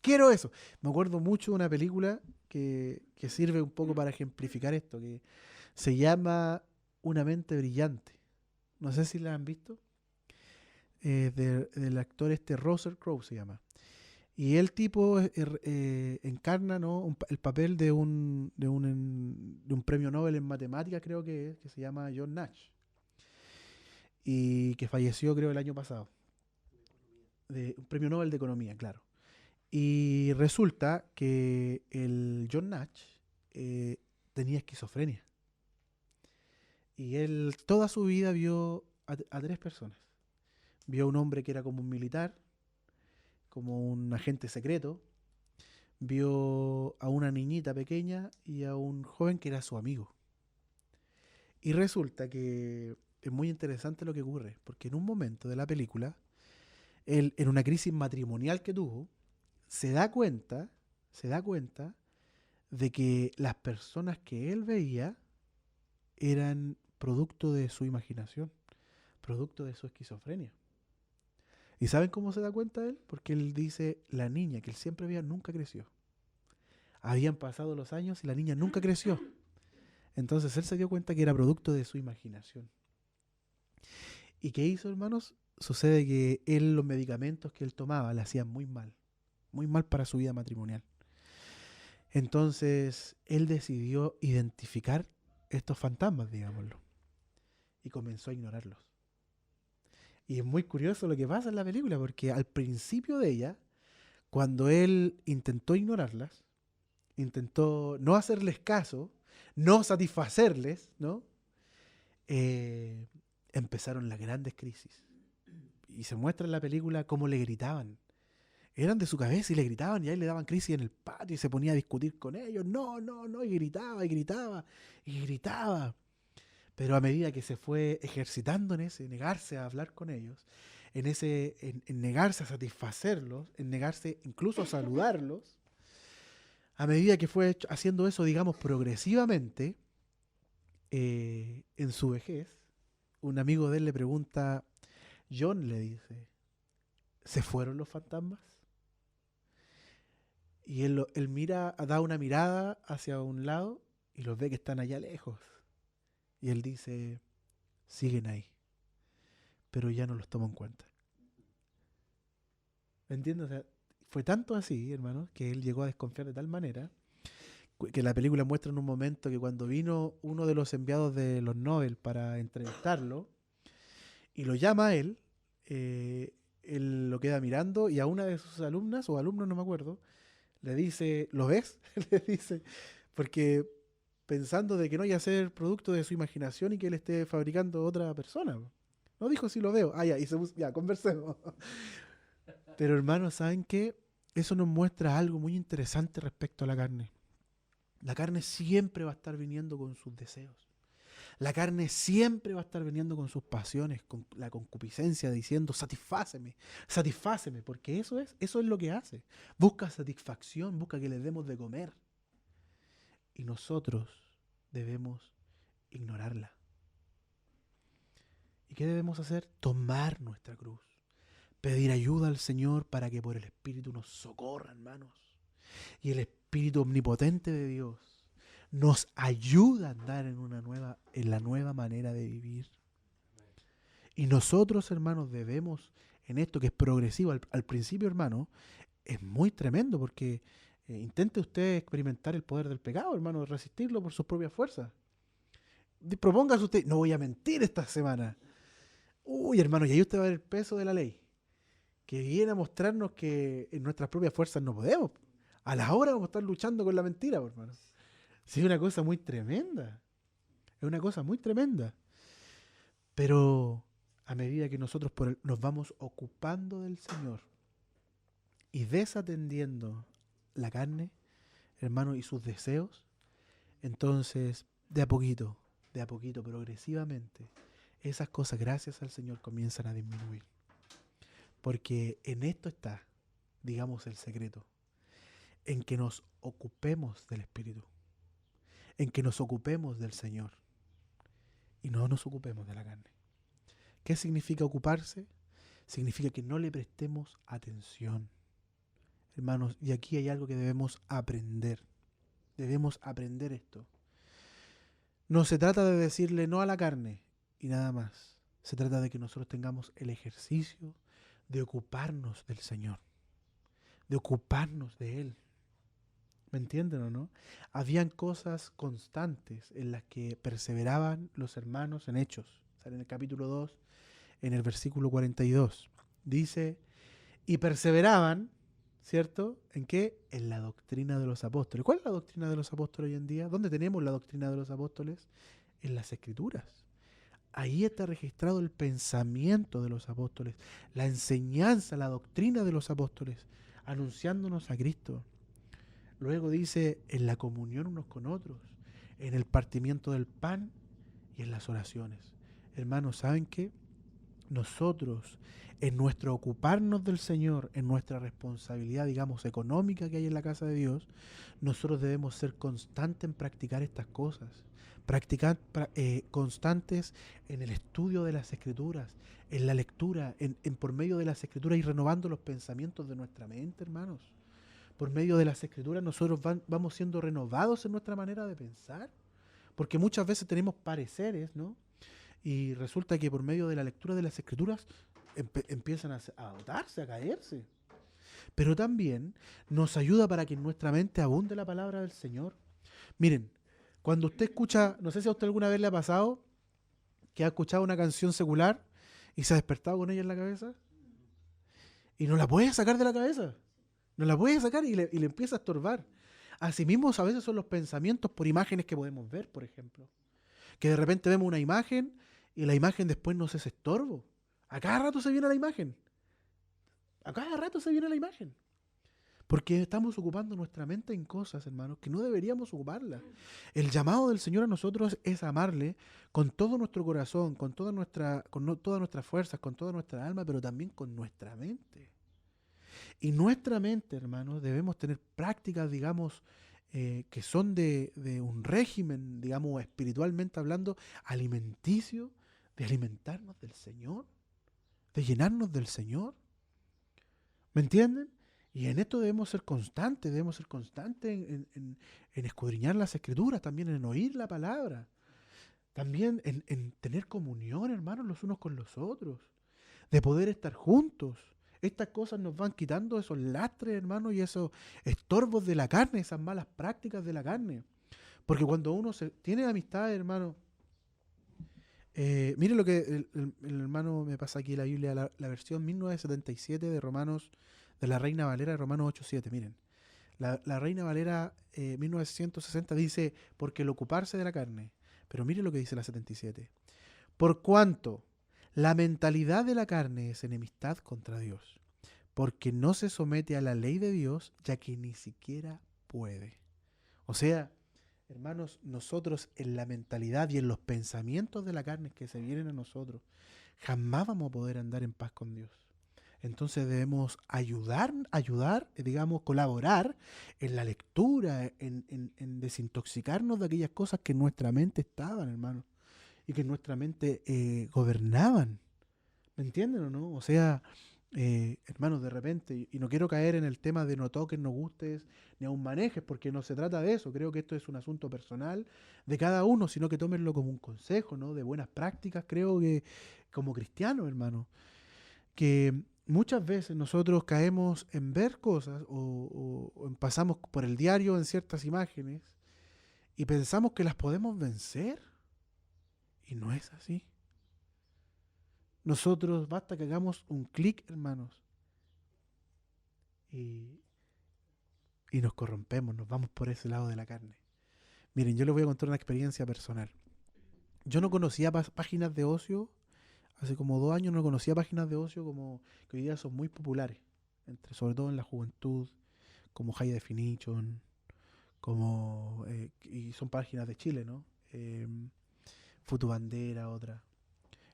Quiero eso. Me acuerdo mucho de una película que sirve un poco para ejemplificar esto, que se llama Una mente brillante. No sé si la han visto. Del actor Russell Crowe se llama. Y el tipo encarna, ¿no? El papel de un premio Nobel en matemáticas, creo que es, que se llama John Nash. Y que falleció, creo, el año pasado. Un premio Nobel de Economía, claro. Y resulta que el John Nash tenía esquizofrenia. Y él toda su vida vio a tres personas. Vio a un hombre que era como un militar, como un agente secreto. Vio a una niñita pequeña y a un joven que era su amigo. Y resulta que es muy interesante lo que ocurre, porque en un momento de la película, él, en una crisis matrimonial que tuvo, se da cuenta de que las personas que él veía eran producto de su imaginación, producto de su esquizofrenia. ¿Y saben cómo se da cuenta él? Porque él dice, la niña que él siempre veía nunca creció. Habían pasado los años y la niña nunca creció. Entonces él se dio cuenta que era producto de su imaginación. ¿Y qué hizo, hermanos? Sucede que él, los medicamentos que él tomaba le hacían muy mal para su vida matrimonial. Entonces él decidió identificar estos fantasmas, digámoslo, y comenzó a ignorarlos. Y es muy curioso lo que pasa en la película, porque al principio de ella, cuando él intentó ignorarlas, intentó no hacerles caso, no satisfacerles, ¿no? Empezaron las grandes crisis. Y se muestra en la película cómo le gritaban. eran de su cabeza y le gritaban y ahí le daban crisis en el patio y se ponía a discutir con ellos. No, no, no, y gritaba y gritaba y gritaba. Pero a medida que se fue ejercitando en ese negarse a hablar con ellos, en negarse a satisfacerlos, en negarse incluso a saludarlos, a medida que fue haciendo eso, digamos, progresivamente, en su vejez, un amigo de él le pregunta, John le dice, ¿se fueron los fantasmas? Y él mira, da una mirada hacia un lado y los ve que están allá lejos. Y él dice, siguen ahí, pero ya no los tomo en cuenta. ¿Me entiendes? O sea, fue tanto así, hermano, que él llegó a desconfiar de tal manera que la película muestra en un momento que cuando vino uno de los enviados de los Nobel para entrevistarlo y lo llama a él, él lo queda mirando y a una de sus alumnas o alumnos, no me acuerdo, le dice, ¿lo ves? Le dice, porque pensando de que no vaya a ser producto de su imaginación y que él esté fabricando otra persona. No dijo si lo veo. Ah, ya, y se puso, ya, conversemos. Pero hermanos, ¿saben qué? Eso nos muestra algo muy interesante respecto a la carne. La carne siempre va a estar viniendo con sus deseos. La carne siempre va a estar viniendo con sus pasiones, con la concupiscencia, diciendo, satisfáceme, satisfáceme, porque eso es lo que hace. Busca satisfacción, busca que le demos de comer. Y nosotros debemos ignorarla. ¿Y qué debemos hacer? Tomar nuestra cruz. Pedir ayuda al Señor para que por el Espíritu nos socorra, hermanos. Y el Espíritu omnipotente de Dios nos ayuda a andar en la nueva manera de vivir. Y nosotros, hermanos, debemos, en esto que es progresivo, al principio, hermano, es muy tremendo porque intente usted experimentar el poder del pecado, hermano, resistirlo por sus propias fuerzas. Propóngase usted, no voy a mentir esta semana. Uy, hermano, y ahí usted va a ver el peso de la ley, que viene a mostrarnos que en nuestras propias fuerzas no podemos. A la hora vamos a estar luchando con la mentira, hermano. Sí, es una cosa muy tremenda. Es una cosa muy tremenda. Pero a medida que nosotros nos vamos ocupando del Señor y desatendiendo la carne, hermano, y sus deseos, entonces de a poquito, progresivamente, esas cosas, gracias al Señor, comienzan a disminuir. Porque en esto está, digamos, el secreto. En que nos ocupemos del Espíritu. En que nos ocupemos del Señor. Y no nos ocupemos de la carne. ¿Qué significa ocuparse? Significa que no le prestemos atención. Hermanos, y aquí hay algo que debemos aprender. Debemos aprender esto. No se trata de decirle no a la carne y nada más. Se trata de que nosotros tengamos el ejercicio de ocuparnos del Señor. De ocuparnos de Él. ¿Me entienden o no? Habían cosas constantes en las que perseveraban los hermanos en Hechos. Sale en el capítulo 2, en el versículo 42. Dice, y perseveraban, ¿cierto? ¿En qué? En la doctrina de los apóstoles. ¿Cuál es la doctrina de los apóstoles hoy en día? ¿Dónde tenemos la doctrina de los apóstoles? En las Escrituras. Ahí está registrado el pensamiento de los apóstoles, la enseñanza, la doctrina de los apóstoles, anunciándonos a Cristo. Luego dice, en la comunión unos con otros, en el partimiento del pan y en las oraciones. Hermanos, ¿saben qué? Nosotros, en nuestro ocuparnos del Señor, en nuestra responsabilidad, digamos, económica que hay en la casa de Dios, nosotros debemos ser constantes en practicar estas cosas. Constantes en el estudio de las Escrituras, en la lectura, en por medio de las Escrituras y renovando los pensamientos de nuestra mente, hermanos. Por medio de las Escrituras nosotros vamos siendo renovados en nuestra manera de pensar, porque muchas veces tenemos pareceres, ¿no? Y resulta que por medio de la lectura de las Escrituras empiezan a agotarse, a caerse. Pero también nos ayuda para que en nuestra mente abunde la palabra del Señor. Miren, cuando usted escucha, no sé si a usted alguna vez le ha pasado que ha escuchado una canción secular y se ha despertado con ella en la cabeza y no la puede sacar de la cabeza. No la puede sacar y le empieza a estorbar. Asimismo, a veces son los pensamientos por imágenes que podemos ver, por ejemplo. Que de repente vemos una imagen y la imagen después nos es estorbo. A cada rato se viene la imagen. A cada rato se viene la imagen. Porque estamos ocupando nuestra mente en cosas, hermanos, que no deberíamos ocuparla. El llamado del Señor a nosotros es amarle con todo nuestro corazón, con todas nuestras fuerzas, con toda nuestra alma, pero también con nuestra mente. Y nuestra mente, hermanos, debemos tener prácticas, digamos, que son de un régimen, digamos, espiritualmente hablando, alimenticio, de alimentarnos del Señor, de llenarnos del Señor. ¿Me entienden? Y en esto debemos ser constantes en escudriñar las Escrituras, también en oír la palabra, también en tener comunión, hermanos, los unos con los otros, de poder estar juntos. Estas cosas nos van quitando esos lastres, hermanos, y esos estorbos de la carne, esas malas prácticas de la carne. Porque cuando uno tiene amistad, hermano, mire lo que el hermano me pasa aquí en la Biblia, la versión 1977 de Romanos, de la Reina Valera de Romanos 8:7. Miren, la Reina Valera 1960 dice, porque el ocuparse de la carne. Pero mire lo que dice la 77. Por cuanto la mentalidad de la carne es enemistad contra Dios, porque no se somete a la ley de Dios, ya que ni siquiera puede. O sea, hermanos, nosotros en la mentalidad y en los pensamientos de la carne que se vienen a nosotros, jamás vamos a poder andar en paz con Dios. Entonces debemos ayudar, digamos, colaborar en la lectura, en desintoxicarnos de aquellas cosas que en nuestra mente estaban, hermano, y que en nuestra mente gobernaban. ¿Me entienden o no? O sea, hermanos, de repente, y no quiero caer en el tema de no toques, no gustes, ni aún manejes, porque no se trata de eso. Creo que esto es un asunto personal de cada uno, sino que tómenlo como un consejo, ¿no? De buenas prácticas, creo que como cristianos, hermano, que muchas veces nosotros caemos en ver cosas o pasamos por el diario en ciertas imágenes y pensamos que las podemos vencer, y no es así. Nosotros basta que hagamos un clic, hermanos, y, y nos corrompemos, nos vamos por ese lado de la carne. Miren, yo les voy a contar una experiencia personal. Yo no conocía páginas de ocio, hace como 2 años no conocía páginas de ocio como que hoy día son muy populares, sobre todo en la juventud, como High Definition, y son páginas de Chile, ¿no? Futubandera, otra.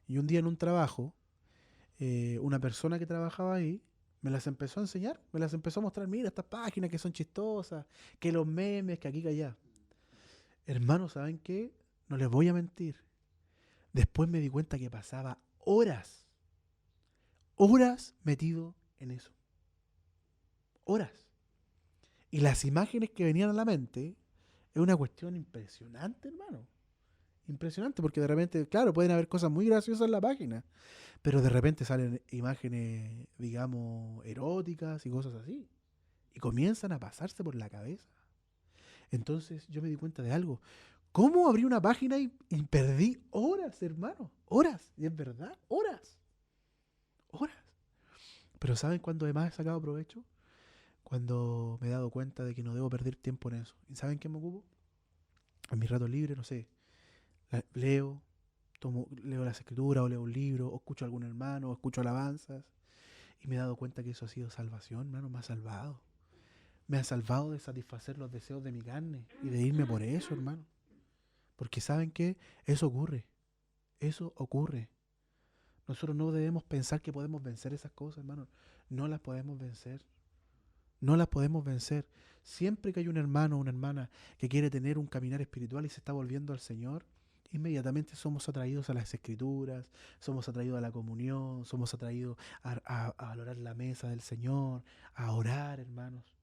Y un día en un trabajo, una persona que trabajaba ahí me las empezó a enseñar, me las empezó a mostrar, mira estas páginas que son chistosas, que los memes, que aquí, que allá. Hermanos, ¿saben qué? No les voy a mentir. Después me di cuenta que pasaba horas metido en eso. Horas. Y las imágenes que venían a la mente es una cuestión impresionante, hermano. Impresionante, porque de repente, claro, pueden haber cosas muy graciosas en la página, pero de repente salen imágenes, digamos, eróticas y cosas así. Y comienzan a pasarse por la cabeza. Entonces yo me di cuenta de algo. ¿Cómo abrí una página y perdí horas, hermano? Horas. Y es verdad, horas. Horas. Pero ¿saben cuándo además he sacado provecho? Cuando me he dado cuenta de que no debo perder tiempo en eso. ¿Y saben qué me ocupo? En mis ratos libres, no sé, leo, leo las escrituras, o leo un libro, o escucho a algún hermano, o escucho alabanzas. Y me he dado cuenta que eso ha sido salvación, hermano, me ha salvado. Me ha salvado de satisfacer los deseos de mi carne y de irme por eso, hermano. Porque ¿saben qué? Eso ocurre. Eso ocurre. Nosotros no debemos pensar que podemos vencer esas cosas, hermano. No las podemos vencer. No las podemos vencer. Siempre que hay un hermano o una hermana que quiere tener un caminar espiritual y se está volviendo al Señor, inmediatamente somos atraídos a las escrituras, somos atraídos a la comunión, somos atraídos a valorar la mesa del Señor, a orar, hermanos.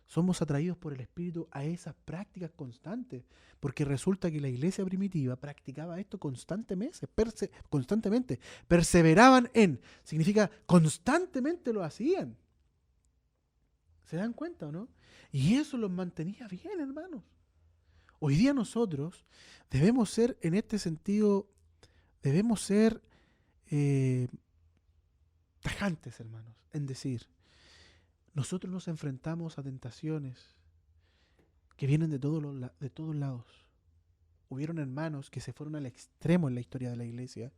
Somos atraídos por el Espíritu a esas prácticas constantes, porque resulta que la iglesia primitiva practicaba esto constantemente, perseveraban significa constantemente lo hacían. ¿Se dan cuenta o no? Y eso los mantenía bien, hermanos. Hoy día nosotros debemos ser, en este sentido, debemos ser eh, tajantes, hermanos, en decir, nosotros nos enfrentamos a tentaciones que vienen de todos lados. Hubieron hermanos que se fueron al extremo en la historia de la iglesia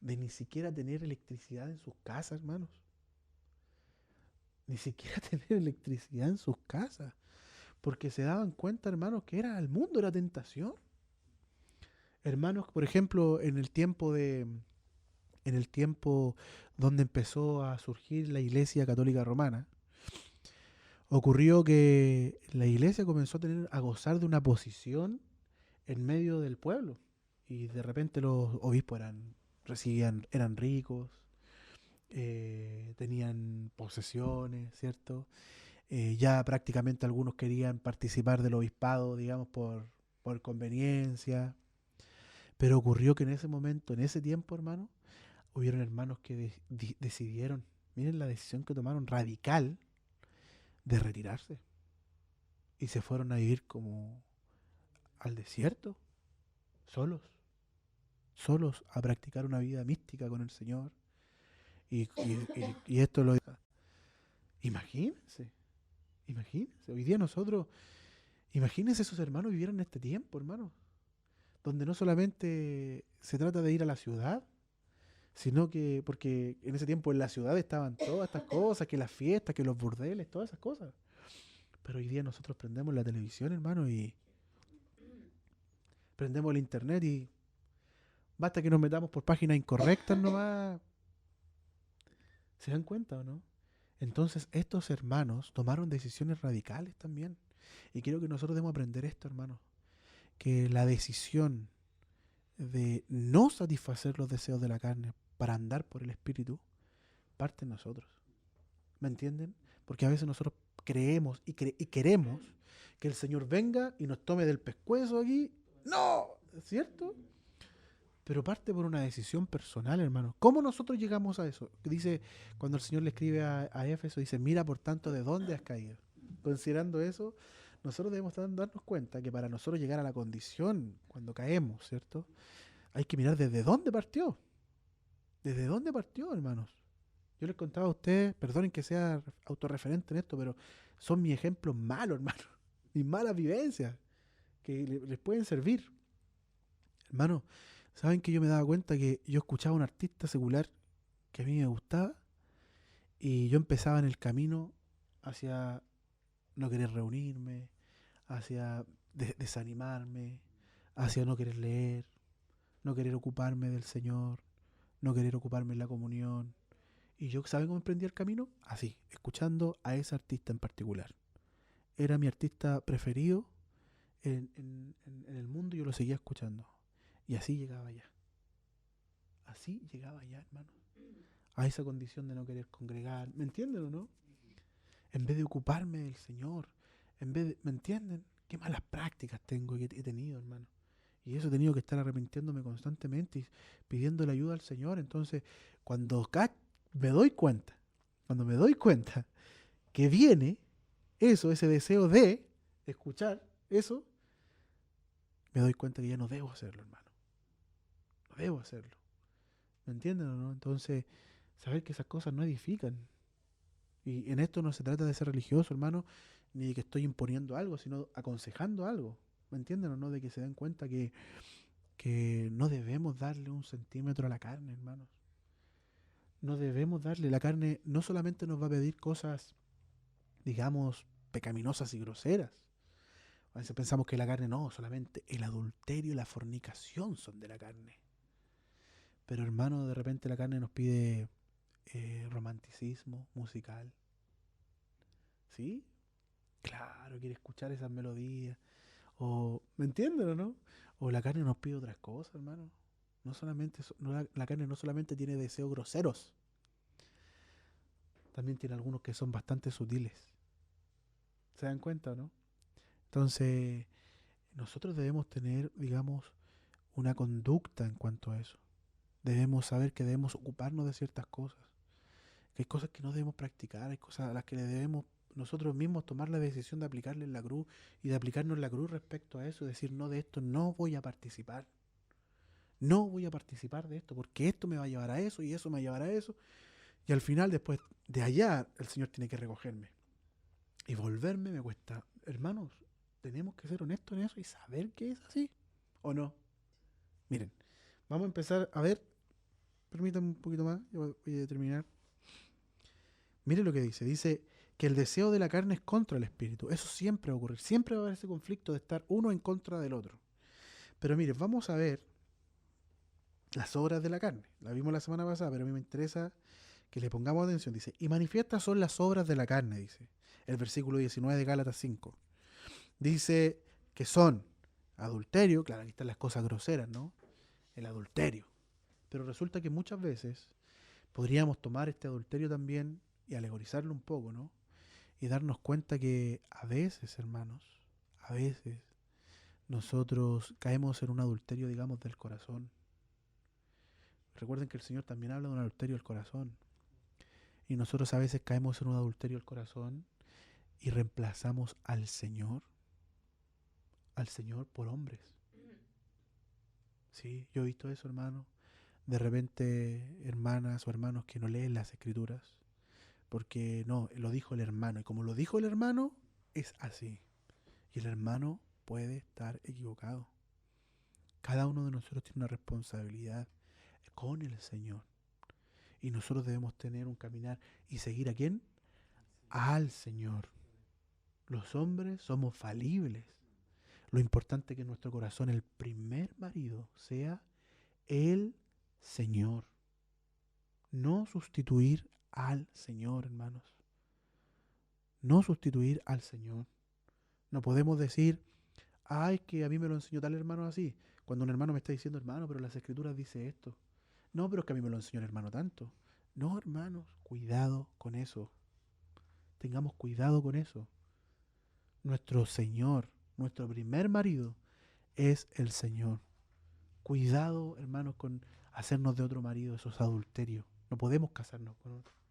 de ni siquiera tener electricidad en sus casas, hermanos. ni siquiera tener electricidad en sus casas, porque se daban cuenta, hermanos, que era el mundo, era tentación. Hermanos, por ejemplo, en el tiempo donde empezó a surgir la Iglesia Católica Romana, ocurrió que la Iglesia comenzó a gozar de una posición en medio del pueblo. Y de repente los obispos eran ricos, tenían posesiones, ¿cierto? Ya prácticamente algunos querían participar del obispado, digamos, por conveniencia. Pero ocurrió que en ese momento, en ese tiempo, hermano, hubieron hermanos que decidieron, miren la decisión que tomaron radical de retirarse. Y se fueron a vivir como al desierto, solos, solos a practicar una vida mística con el Señor. Y esto lo... Imagínense, imagínense. Hoy día nosotros, imagínense esos hermanos vivieran en este tiempo, hermano, donde no solamente se trata de ir a la ciudad, sino que, porque en ese tiempo en la ciudad estaban todas estas cosas, que las fiestas, que los burdeles, todas esas cosas. Pero hoy día nosotros prendemos la televisión, hermano, y prendemos el internet y basta que nos metamos por páginas incorrectas nomás. ¿Se dan cuenta o no? Entonces estos hermanos tomaron decisiones radicales también. Y quiero que nosotros debemos aprender esto, hermano. Que la decisión de no satisfacer los deseos de la carne para andar por el Espíritu parte en nosotros. ¿Me entienden? Porque a veces nosotros creemos y queremos que el Señor venga y nos tome del pescuezo aquí. ¡No! ¿Es cierto? Pero parte por una decisión personal, hermano. ¿Cómo nosotros llegamos a eso? Dice, cuando el Señor le escribe a Éfeso, dice, mira por tanto de dónde has caído. Considerando eso, nosotros debemos darnos cuenta que para nosotros llegar a la condición cuando caemos, ¿cierto? Hay que mirar desde dónde partió. ¿Desde dónde partió, hermanos? Yo les contaba a ustedes, perdonen que sea autorreferente en esto, pero son mis ejemplos malos, hermano. Mis malas vivencias que les pueden servir. Hermano, ¿saben que yo me daba cuenta que yo escuchaba a un artista secular que a mí me gustaba y yo empezaba en el camino hacia no querer reunirme, hacia desanimarme, hacia no querer leer, no querer ocuparme del Señor, no querer ocuparme en la comunión? Y yo, ¿saben cómo emprendí el camino? Así, escuchando a ese artista en particular. Era mi artista preferido en el mundo y yo lo seguía escuchando. Y así llegaba allá. Así llegaba allá, hermano. A esa condición de no querer congregar. ¿Me entienden o no? En vez de ocuparme del Señor. ¿Me entienden? Qué malas prácticas tengo y he tenido, hermano. Y eso he tenido que estar arrepintiéndome constantemente y pidiendo la ayuda al Señor. Entonces, cuando me doy cuenta, cuando me doy cuenta que viene eso, ese deseo de escuchar eso, me doy cuenta que ya no debo hacerlo, hermano. No debo hacerlo. ¿Me entienden o no? Entonces, saber que esas cosas no edifican. Y en esto no se trata de ser religioso, hermano, ni de que estoy imponiendo algo, sino aconsejando algo. ¿Me entienden o no? De que se den cuenta que no debemos darle un centímetro a la carne, hermanos. No debemos darle. La carne no solamente nos va a pedir cosas, digamos, pecaminosas y groseras. A veces pensamos que la carne no, solamente el adulterio y la fornicación son de la carne. Pero hermano, de repente la carne nos pide romanticismo musical. ¿Sí? Claro, quiere escuchar esas melodías. O, ¿me entienden o no? O la carne nos pide otras cosas, hermano. No solamente, la carne no solamente tiene deseos groseros, también tiene algunos que son bastante sutiles. ¿Se dan cuenta o no? Entonces, nosotros debemos tener, digamos, una conducta en cuanto a eso. Debemos saber que debemos ocuparnos de ciertas cosas. Que hay cosas que no debemos practicar, hay cosas a las que le debemos nosotros mismos tomar la decisión de aplicarle en la cruz y de aplicarnos la cruz respecto a eso, decir, no, de esto no voy a participar. No voy a participar de esto porque esto me va a llevar a eso y eso me va a llevar a eso. Y al final, después de allá, el Señor tiene que recogerme. Y volverme me cuesta. Hermanos, tenemos que ser honestos en eso y saber que es así. ¿O no? Miren, vamos a empezar a ver. Permítanme un poquito más, yo voy a terminar. Mire lo que dice. Dice, que el deseo de la carne es contra el espíritu. Eso siempre va a ocurrir. Siempre va a haber ese conflicto de estar uno en contra del otro. Pero mire, vamos a ver las obras de la carne. La vimos la semana pasada, pero a mí me interesa que le pongamos atención. Dice, y manifiestas son las obras de la carne, dice el versículo 19 de Gálatas 5. Dice que son adulterio, claro, aquí están las cosas groseras, ¿no? El adulterio. Pero resulta que muchas veces podríamos tomar este adulterio también y alegorizarlo un poco, ¿no? Y darnos cuenta que a veces, hermanos, a veces nosotros caemos en un adulterio, digamos, del corazón. Recuerden que el Señor también habla de un adulterio del corazón. Y nosotros a veces caemos en un adulterio del corazón y reemplazamos al Señor por hombres. Sí, yo he visto eso, hermano. De repente, hermanas o hermanos que no leen las escrituras, porque no, lo dijo el hermano. Y como lo dijo el hermano, es así. Y el hermano puede estar equivocado. Cada uno de nosotros tiene una responsabilidad con el Señor. Y nosotros debemos tener un caminar y seguir ¿a quién? Al Señor. Los hombres somos falibles. Lo importante es que en nuestro corazón el primer marido sea el Señor. No sustituir al Señor, hermanos. No sustituir al Señor. No podemos decir, ay, que a mí me lo enseñó tal hermano así. Cuando un hermano me está diciendo, hermano, pero las escrituras dice esto. No, pero es que a mí me lo enseñó el hermano tanto. No, hermanos, cuidado con eso. Tengamos cuidado con eso. Nuestro Señor, nuestro primer marido, es el Señor. Cuidado, hermanos, con hacernos de otro marido, esos adulterios. No podemos casarnos con otro.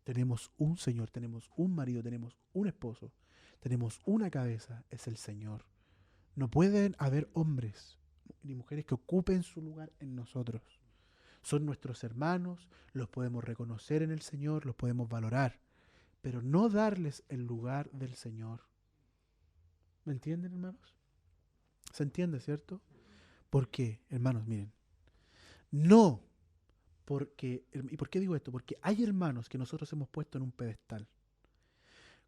Tenemos un Señor, tenemos un marido, tenemos un esposo, tenemos una cabeza, es el Señor. No pueden haber hombres ni mujeres que ocupen su lugar en nosotros. Son nuestros hermanos, los podemos reconocer en el Señor, los podemos valorar, pero no darles el lugar del Señor. ¿Me entienden, hermanos? ¿Se entiende, cierto? ¿Por qué, hermanos? Miren, no porque, ¿y por qué digo esto? Porque hay hermanos que nosotros hemos puesto en un pedestal.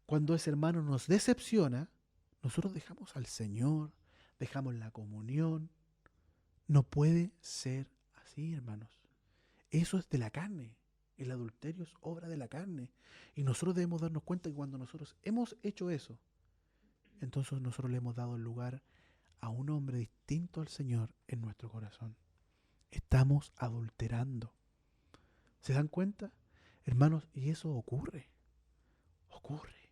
Cuando ese hermano nos decepciona, nosotros dejamos al Señor, dejamos la comunión. No puede ser así, hermanos. Eso es de la carne. El adulterio es obra de la carne. Y nosotros debemos darnos cuenta que cuando nosotros hemos hecho eso, entonces nosotros le hemos dado el lugar a un hombre distinto al Señor en nuestro corazón. Estamos adulterando. ¿Se dan cuenta? Hermanos, y eso ocurre. Ocurre.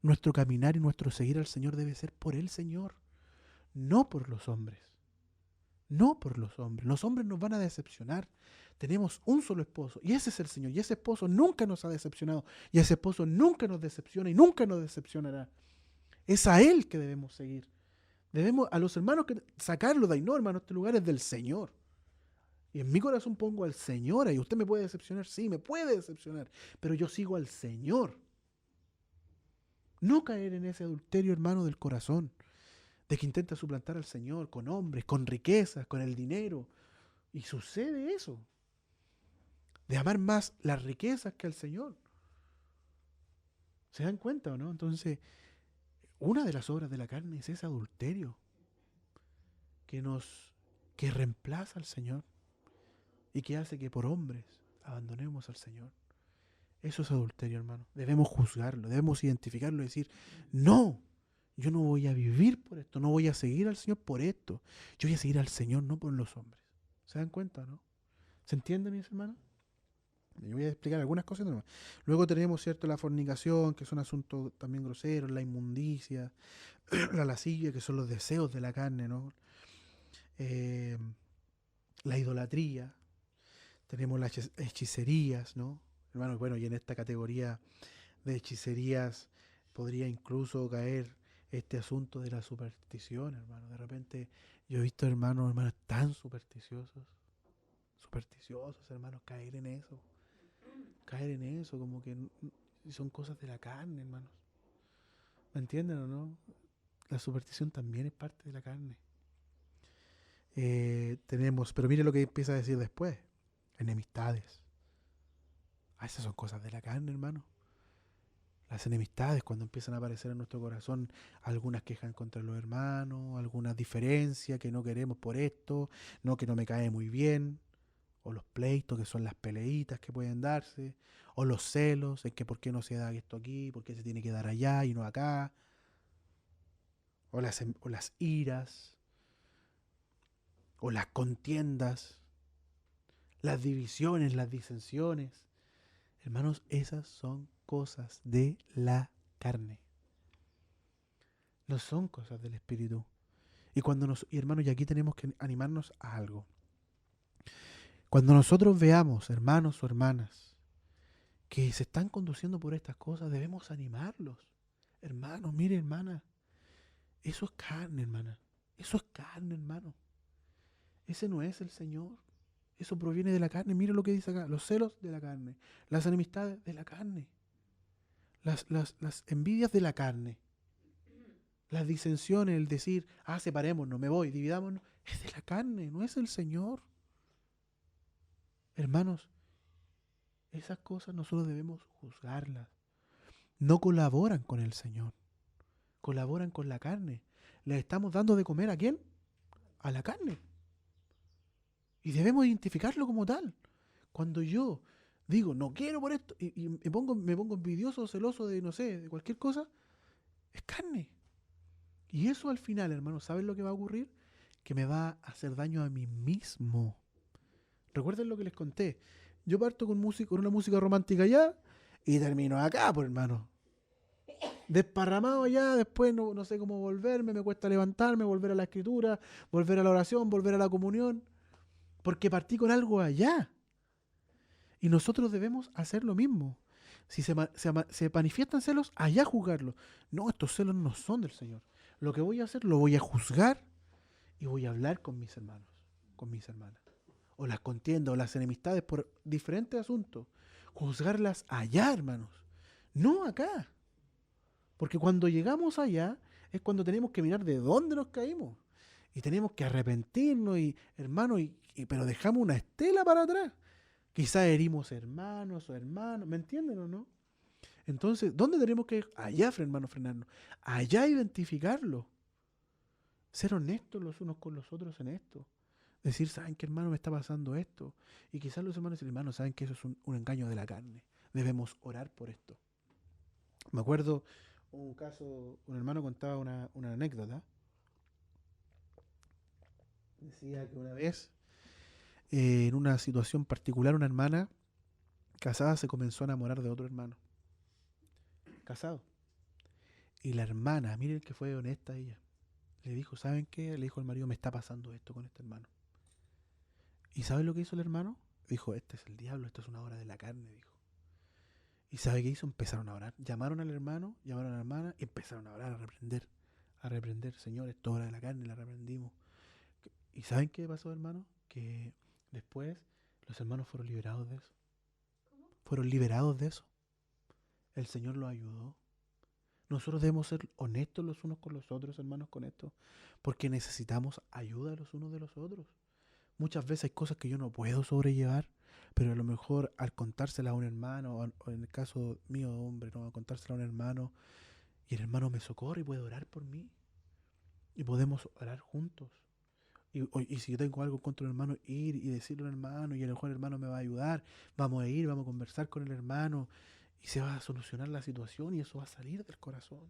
Nuestro caminar y nuestro seguir al Señor debe ser por el Señor, no por los hombres. No por los hombres. Los hombres nos van a decepcionar. Tenemos un solo esposo y ese es el Señor. Y ese esposo nunca nos ha decepcionado. Y ese esposo nunca nos decepciona y nunca nos decepcionará. Es a Él que debemos seguir. Debemos a los hermanos que sacarlo de ahí. No, hermano, este lugar es del Señor. Y en mi corazón pongo al Señor ahí. Usted me puede decepcionar, sí, me puede decepcionar. Pero yo sigo al Señor. No caer en ese adulterio, hermano, del corazón. De que intenta suplantar al Señor con hombres, con riquezas, con el dinero. Y sucede eso. De amar más las riquezas que al Señor. ¿Se dan cuenta o no? Entonces, una de las obras de la carne es ese adulterio que reemplaza al Señor y que hace que por hombres abandonemos al Señor. Eso es adulterio, hermano. Debemos juzgarlo, debemos identificarlo y decir, no, yo no voy a vivir por esto, no voy a seguir al Señor por esto. Yo voy a seguir al Señor, no por los hombres. ¿Se dan cuenta, no? ¿Se entiende, mis hermanos? Yo voy a explicar algunas cosas nomás. Luego tenemos, ¿cierto?, la fornicación, que es un asunto también grosero, la inmundicia, la lascivia, que son los deseos de la carne, ¿no? Eh, la idolatría, tenemos las hechicerías, ¿no? Hermano, bueno, y en esta categoría de hechicerías podría incluso caer este asunto de la superstición, hermano. De repente yo he visto hermanos tan supersticiosos, hermanos, caer en eso, como que son cosas de la carne, hermanos. ¿Me entienden o no? La superstición también es parte de la carne. Tenemos, pero mire lo que empieza a decir después. Enemistades. Esas son cosas de la carne, hermano. Las enemistades, cuando empiezan a aparecer en nuestro corazón algunas quejas contra los hermanos, algunas diferencias que no queremos por esto, no que no me cae muy bien, o los pleitos que son las peleitas que pueden darse, o los celos, en que por qué no se da esto aquí, por qué se tiene que dar allá y no acá, o las iras, o las contiendas, las divisiones, las disensiones. Hermanos, esas son cosas de la carne. No son cosas del Espíritu. Y hermanos, y aquí tenemos que animarnos a algo. Cuando nosotros veamos, hermanos o hermanas, que se están conduciendo por estas cosas, debemos animarlos. Hermanos, mire, hermana, eso es carne, hermana. Eso es carne, hermano. Ese no es el Señor. Eso proviene de la carne. Mire lo que dice acá. Los celos de la carne. Las enemistades de la carne. Las envidias de la carne. Las disensiones, el decir, separémonos, me voy, dividámonos, es de la carne, no es el Señor. Hermanos, esas cosas nosotros debemos juzgarlas. No colaboran con el Señor, colaboran con la carne. ¿Le estamos dando de comer a quién? A la carne. Y debemos identificarlo como tal. Cuando yo digo, no quiero por esto, y me pongo envidioso, celoso de, no sé, de cualquier cosa, es carne. Y eso al final, hermanos, ¿saben lo que va a ocurrir? Que me va a hacer daño a mí mismo. Recuerden lo que les conté. Yo parto con una música romántica allá y termino acá, pues hermano. Desparramado allá, después no sé cómo volverme, me cuesta levantarme, volver a la escritura, volver a la oración, volver a la comunión, porque partí con algo allá. Y nosotros debemos hacer lo mismo. Si se manifiestan celos, allá juzgarlos. No, estos celos no son del Señor. Lo que voy a hacer, lo voy a juzgar y voy a hablar con mis hermanos, con mis hermanas. O las contiendas o las enemistades por diferentes asuntos. Juzgarlas allá, hermanos. No acá. Porque cuando llegamos allá es cuando tenemos que mirar de dónde nos caímos. Y tenemos que arrepentirnos, y hermanos, pero dejamos una estela para atrás. Quizás herimos hermanos o hermanos, ¿me entienden o no? Entonces, ¿dónde tenemos que ir? Allá, hermanos, frenarnos. Allá identificarlo. Ser honestos los unos con los otros en esto. Decir, ¿saben qué, hermano, me está pasando esto? Y quizás los hermanos y hermanos saben que eso es un engaño de la carne. Debemos orar por esto. Me acuerdo un caso, un hermano contaba una anécdota. Decía que una vez, en una situación particular, una hermana casada se comenzó a enamorar de otro hermano. Casado. Y la hermana, miren que fue honesta ella, le dijo, ¿saben qué? Le dijo al marido, me está pasando esto con este hermano. ¿Y saben lo que hizo el hermano? Dijo, este es el diablo, esto es una obra de la carne, dijo. ¿Y sabe qué hizo? Empezaron a orar. Llamaron al hermano, llamaron a la hermana y empezaron a orar, a reprender. A reprender, Señor, esto es obra de la carne, la reprendimos. ¿Y saben qué pasó, hermano? Que después los hermanos fueron liberados de eso. Fueron liberados de eso. El Señor los ayudó. Nosotros debemos ser honestos los unos con los otros, hermanos, con esto, porque necesitamos ayuda los unos de los otros. Muchas veces hay cosas que yo no puedo sobrellevar, pero a lo mejor al contárselas a un hermano, o en el caso mío, hombre, ¿no? Al contárselas a un hermano, y el hermano me socorre y puede orar por mí, y podemos orar juntos. Y si yo tengo algo contra el hermano, ir y decirle al hermano, y a lo mejor el hermano me va a ayudar, vamos a ir, vamos a conversar con el hermano, y se va a solucionar la situación, y eso va a salir del corazón.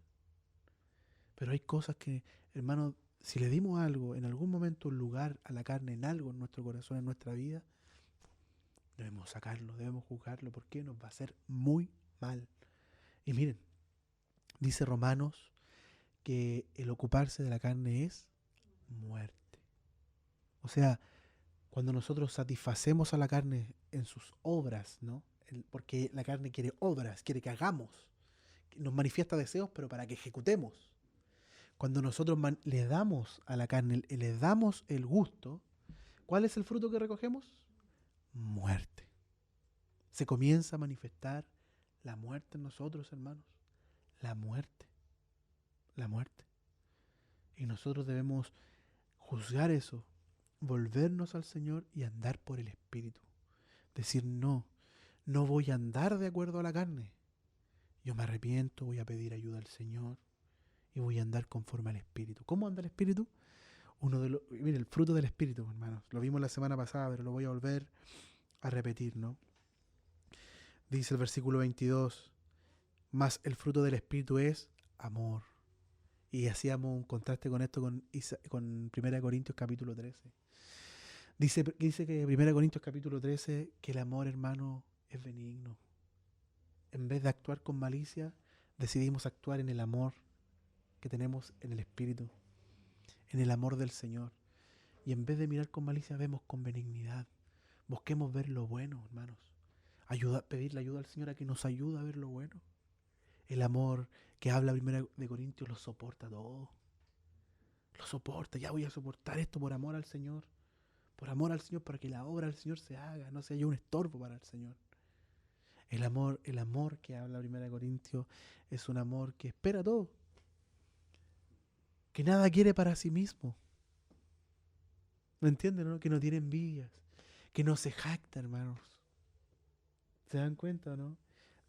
Pero hay cosas que, hermano, si le dimos algo, en algún momento, un lugar a la carne, en algo en nuestro corazón, en nuestra vida, debemos sacarlo, debemos juzgarlo, porque nos va a hacer muy mal. Y miren, dice Romanos que el ocuparse de la carne es muerte. O sea, cuando nosotros satisfacemos a la carne en sus obras, ¿no? Porque la carne quiere obras, quiere que hagamos, nos manifiesta deseos, pero para que ejecutemos. Cuando nosotros le damos a la carne, le damos el gusto, ¿cuál es el fruto que recogemos? Muerte. Se comienza a manifestar la muerte en nosotros, hermanos. La muerte. La muerte. Y nosotros debemos juzgar eso, volvernos al Señor y andar por el Espíritu. Decir, no voy a andar de acuerdo a la carne. Yo me arrepiento, voy a pedir ayuda al Señor y voy a andar conforme al Espíritu. ¿Cómo anda el Espíritu? Mire, el fruto del Espíritu, hermanos. Lo vimos la semana pasada, pero lo voy a volver a repetir, ¿no? Dice el versículo 22, mas el fruto del Espíritu es amor. Y hacíamos un contraste con esto con 1 Corintios capítulo 13. Dice que 1 Corintios capítulo 13 que el amor, hermano, es benigno. En vez de actuar con malicia, decidimos actuar en el amor que tenemos en el Espíritu, en el amor del Señor. Y en vez de mirar con malicia, vemos con benignidad. Busquemos ver lo bueno, hermanos. Pedirle ayuda al Señor a que nos ayude a ver lo bueno. El amor que habla 1 de Corintios lo soporta todo. Lo soporta. Ya voy a soportar esto por amor al Señor. Por amor al Señor, para que la obra del Señor se haga, no sea yo un estorbo para el Señor. El amor que habla 1 Corintios es un amor que espera todo. Que nada quiere para sí mismo. ¿Me entienden, no? Que no tiene envidias. Que no se jacta, hermanos. ¿Se dan cuenta, no?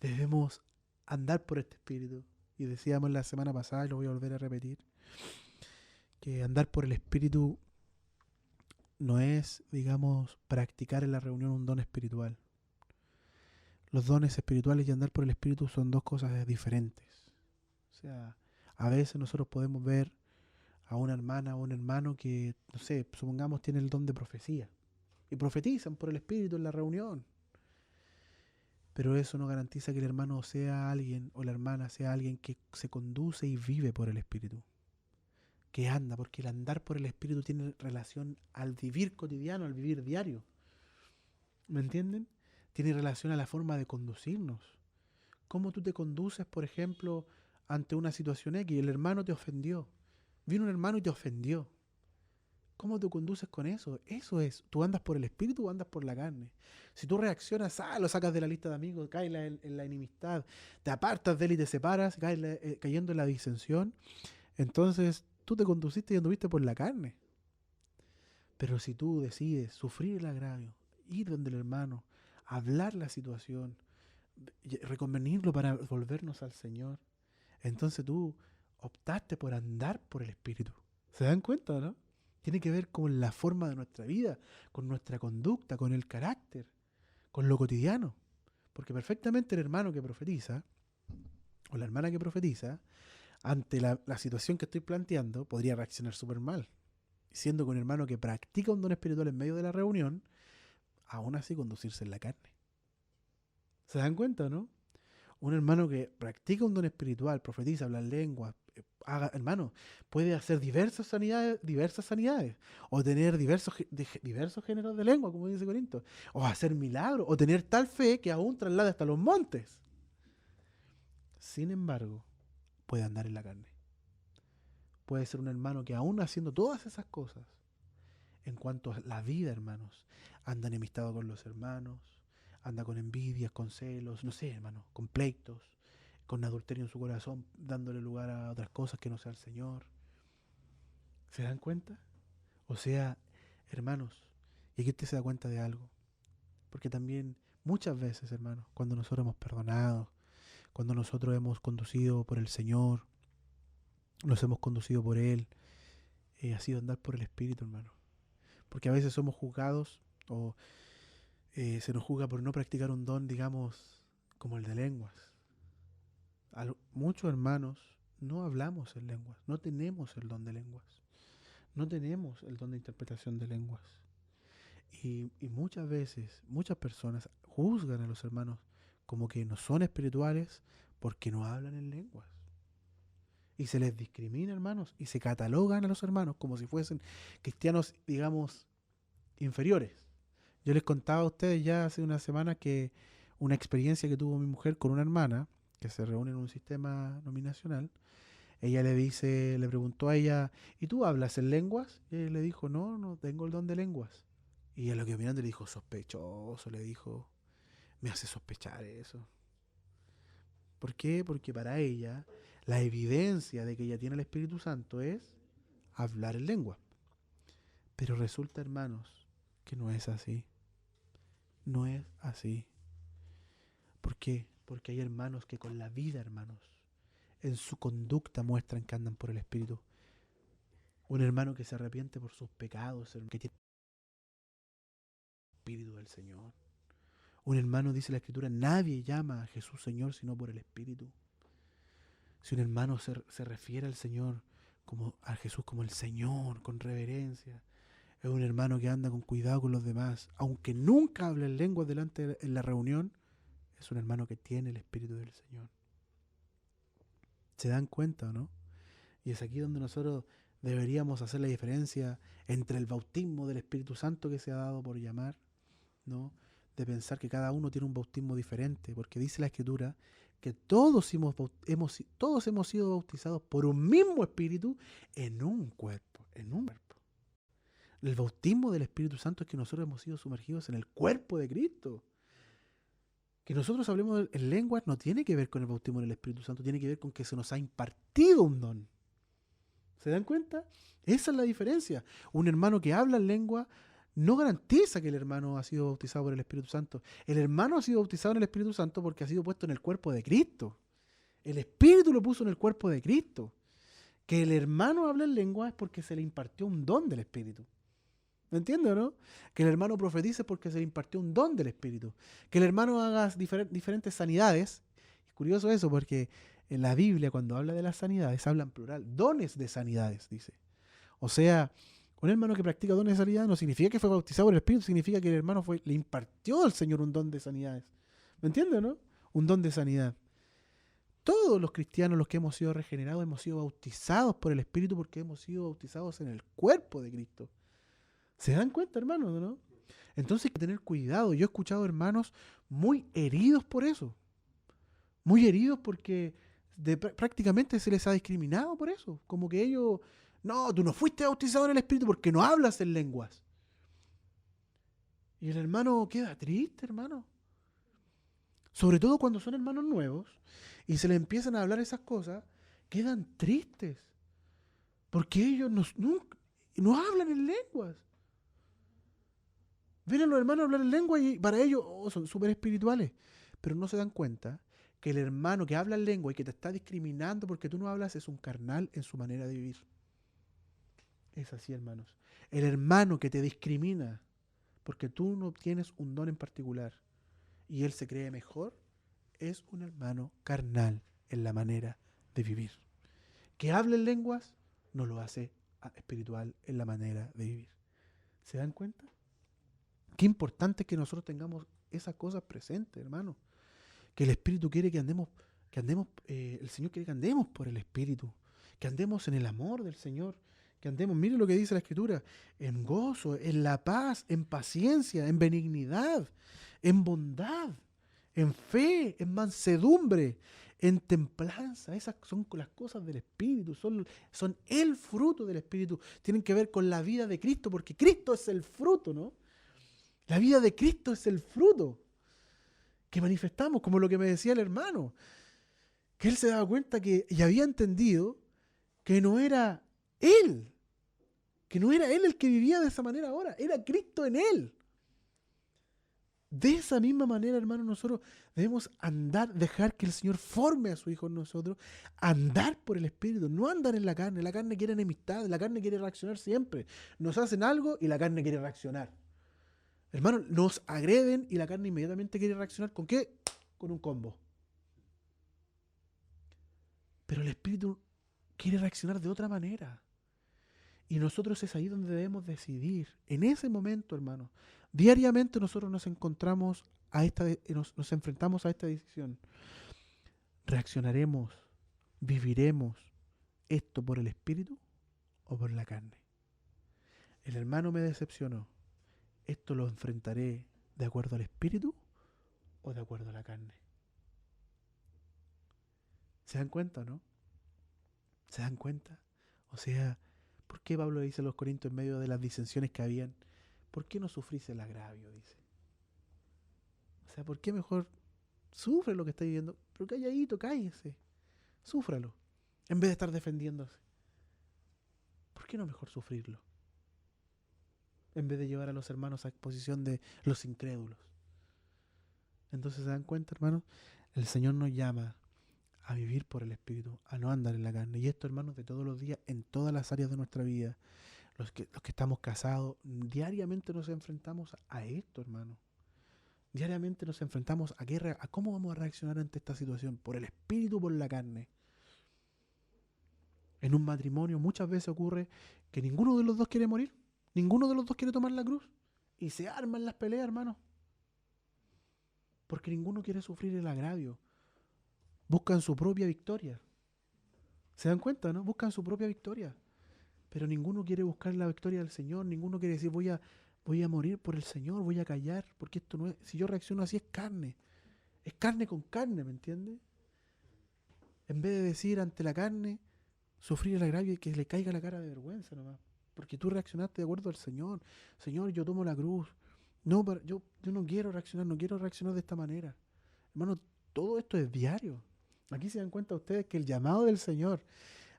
Debemos andar por este espíritu. Y decíamos la semana pasada, y lo voy a volver a repetir, que andar por el espíritu no es, digamos, practicar en la reunión un don espiritual. Los dones espirituales y andar por el espíritu son dos cosas diferentes. O sea, a veces nosotros podemos ver a una hermana o un hermano que, no sé, supongamos tiene el don de profecía. Y profetizan por el espíritu en la reunión. Pero eso no garantiza que el hermano sea alguien o la hermana sea alguien que se conduce y vive por el espíritu. Que anda, porque el andar por el espíritu tiene relación al vivir cotidiano, al vivir diario. ¿Me entienden? Tiene relación a la forma de conducirnos. ¿Cómo tú te conduces, por ejemplo, ante una situación X? El hermano te ofendió. Vino un hermano y te ofendió. ¿Cómo te conduces con eso? Eso es. ¿Tú andas por el espíritu o andas por la carne? Si tú reaccionas, lo sacas de la lista de amigos, caes en la enemistad, te apartas de él y te separas, caes cayendo en la disensión, entonces tú te conduciste y anduviste por la carne. Pero si tú decides sufrir el agravio, ir donde el hermano, hablar la situación, reconvenirlo para volvernos al Señor, entonces tú optaste por andar por el Espíritu. ¿Se dan cuenta, no? Tiene que ver con la forma de nuestra vida, con nuestra conducta, con el carácter, con lo cotidiano. Porque perfectamente el hermano que profetiza, o la hermana que profetiza, ante la situación que estoy planteando, podría reaccionar súper mal. Siendo que un hermano que practica un don espiritual en medio de la reunión, aún así conducirse en la carne. ¿Se dan cuenta, no? Un hermano que practica un don espiritual, profetiza, habla lenguas, hermano, puede hacer diversas sanidades, o tener diversos géneros de lengua, como dice Corinto, o hacer milagros, o tener tal fe que aún traslade hasta los montes. Sin embargo, puede andar en la carne. Puede ser un hermano que aún haciendo todas esas cosas, en cuanto a la vida, hermanos, anda enemistado con los hermanos, anda con envidias, con celos, no sé, hermano, con pleitos, con adulterio en su corazón, dándole lugar a otras cosas que no sea el Señor. ¿Se dan cuenta? O sea, hermanos, y aquí usted se da cuenta de algo. Porque también muchas veces, hermanos, cuando nosotros hemos perdonado, cuando nosotros hemos conducido por el Señor, nos hemos conducido por Él, ha sido andar por el Espíritu, hermano. Porque a veces somos juzgados o se nos juzga por no practicar un don, digamos, como el de lenguas. Muchos hermanos no hablamos en lenguas, no tenemos el don de lenguas, no tenemos el don de interpretación de lenguas. Y muchas veces, muchas personas juzgan a los hermanos como que no son espirituales porque no hablan en lenguas. Y se les discrimina, hermanos, y se catalogan a los hermanos como si fuesen cristianos, digamos, inferiores. Yo les contaba a ustedes ya hace una semana que una experiencia que tuvo mi mujer con una hermana que se reúne en un sistema nominacional. Ella le preguntó a ella, ¿y tú hablas en lenguas? Y ella le dijo, no, no tengo el don de lenguas. Y a lo que mirando le dijo, sospechoso, le dijo, me hace sospechar eso. ¿Por qué? Porque para ella la evidencia de que ella tiene el Espíritu Santo es hablar en lengua. Pero resulta, hermanos, que no es así. No es así. ¿Por qué? Porque hay hermanos que con la vida, hermanos, en su conducta muestran que andan por el Espíritu. Un hermano que se arrepiente por sus pecados, que tiene el Espíritu del Señor. Un hermano, dice la Escritura, nadie llama a Jesús Señor sino por el Espíritu. Si un hermano se refiere al Señor, a Jesús como el Señor, con reverencia, es un hermano que anda con cuidado con los demás, aunque nunca hable en lenguas en la reunión, es un hermano que tiene el Espíritu del Señor. ¿Se dan cuenta o no? Y es aquí donde nosotros deberíamos hacer la diferencia entre el bautismo del Espíritu Santo que se ha dado por llamar, ¿no? De pensar que cada uno tiene un bautismo diferente, porque dice la Escritura que todos hemos sido bautizados por un mismo Espíritu en un cuerpo, El bautismo del Espíritu Santo es que nosotros hemos sido sumergidos en el cuerpo de Cristo. Que nosotros hablemos en lenguas no tiene que ver con el bautismo del Espíritu Santo, tiene que ver con que se nos ha impartido un don. ¿Se dan cuenta? Esa es la diferencia. Un hermano que habla en lengua no garantiza que el hermano ha sido bautizado por el Espíritu Santo. El hermano ha sido bautizado en el Espíritu Santo porque ha sido puesto en el cuerpo de Cristo. El Espíritu lo puso en el cuerpo de Cristo. Que el hermano hable en lengua es porque se le impartió un don del Espíritu. ¿Me entiendes o no? Que el hermano profetice porque se le impartió un don del Espíritu. Que el hermano haga diferentes sanidades. Es curioso eso porque en la Biblia cuando habla de las sanidades habla en plural. Dones de sanidades, dice. O sea, un hermano que practica dones de sanidad no significa que fue bautizado por el Espíritu, significa que el hermano le impartió al Señor un don de sanidades. ¿Me entiendes o no? Un don de sanidad. Todos los cristianos, los que hemos sido regenerados, hemos sido bautizados por el Espíritu porque hemos sido bautizados en el cuerpo de Cristo. ¿Se dan cuenta, hermanos, no? Entonces hay que tener cuidado. Yo he escuchado hermanos muy heridos por eso. Muy heridos porque prácticamente se les ha discriminado por eso. Como que ellos, no, tú no fuiste bautizado en el Espíritu porque no hablas en lenguas. Y el hermano queda triste, hermano. Sobre todo cuando son hermanos nuevos y se les empiezan a hablar esas cosas, quedan tristes. Porque ellos no hablan en lenguas. Ven a los hermanos hablar en lengua y para ellos son súper espirituales. Pero no se dan cuenta que el hermano que habla en lengua y que te está discriminando porque tú no hablas es un carnal en su manera de vivir. Es así, hermanos. El hermano que te discrimina porque tú no tienes un don en particular y él se cree mejor, es un hermano carnal en la manera de vivir. Que hable en lenguas no lo hace espiritual en la manera de vivir. ¿Se dan cuenta? Qué importante es que nosotros tengamos esas cosas presentes, hermano. Que el Espíritu quiere que andemos, el Señor quiere que andemos por el Espíritu, que andemos en el amor del Señor, que andemos, mire lo que dice la Escritura, en gozo, en la paz, en paciencia, en benignidad, en bondad, en fe, en mansedumbre, en templanza. Esas son las cosas del Espíritu, son el fruto del Espíritu. Tienen que ver con la vida de Cristo, porque Cristo es el fruto, ¿no? La vida de Cristo es el fruto que manifestamos, como lo que me decía el hermano, que él se daba cuenta y había entendido que no era él, el que vivía de esa manera ahora, era Cristo en él. De esa misma manera, hermano, nosotros debemos dejar que el Señor forme a su Hijo en nosotros, andar por el Espíritu, no andar en la carne. La carne quiere enemistad, la carne quiere reaccionar siempre. Nos hacen algo y la carne quiere reaccionar. Hermano, nos agreden y la carne inmediatamente quiere reaccionar. ¿Con qué? Con un combo. Pero el Espíritu quiere reaccionar de otra manera. Y nosotros es ahí donde debemos decidir. En ese momento, hermano, diariamente nosotros nos enfrentamos a esta decisión. ¿Reaccionaremos, viviremos esto por el Espíritu o por la carne? El hermano me decepcionó. ¿Esto lo enfrentaré de acuerdo al Espíritu o de acuerdo a la carne? ¿Se dan cuenta, no? ¿Se dan cuenta? O sea, ¿por qué Pablo le dice a los Corintios en medio de las disensiones que habían? ¿Por qué no sufrís el agravio? Dice. O sea, ¿por qué mejor sufre lo que está viviendo? Pero calladito, cállese. Súfralo. En vez de estar defendiéndose. ¿Por qué no mejor sufrirlo? En vez de llevar a los hermanos a exposición de los incrédulos. Entonces, ¿se dan cuenta, hermanos? El Señor nos llama a vivir por el Espíritu, a no andar en la carne. Y esto, hermanos, de todos los días, en todas las áreas de nuestra vida. Los que estamos casados, diariamente nos enfrentamos a esto, hermano. Diariamente nos enfrentamos a cómo vamos a reaccionar ante esta situación, por el Espíritu o por la carne. En un matrimonio muchas veces ocurre que ninguno de los dos quiere morir, ninguno de los dos quiere tomar la cruz, y se arman las peleas, hermano. Porque ninguno quiere sufrir el agravio. Buscan su propia victoria. ¿Se dan cuenta, no? Buscan su propia victoria. Pero ninguno quiere buscar la victoria del Señor, ninguno quiere decir voy a morir por el Señor, voy a callar, porque esto no es, si yo reacciono así es carne con carne, ¿me entiendes? En vez de decir ante la carne, sufrir el agravio y que le caiga la cara de vergüenza nomás, porque tú reaccionaste de acuerdo al Señor. Señor, yo tomo la cruz. No, yo no quiero reaccionar de esta manera. Hermano, todo esto es diario. Aquí se dan cuenta ustedes que el llamado del Señor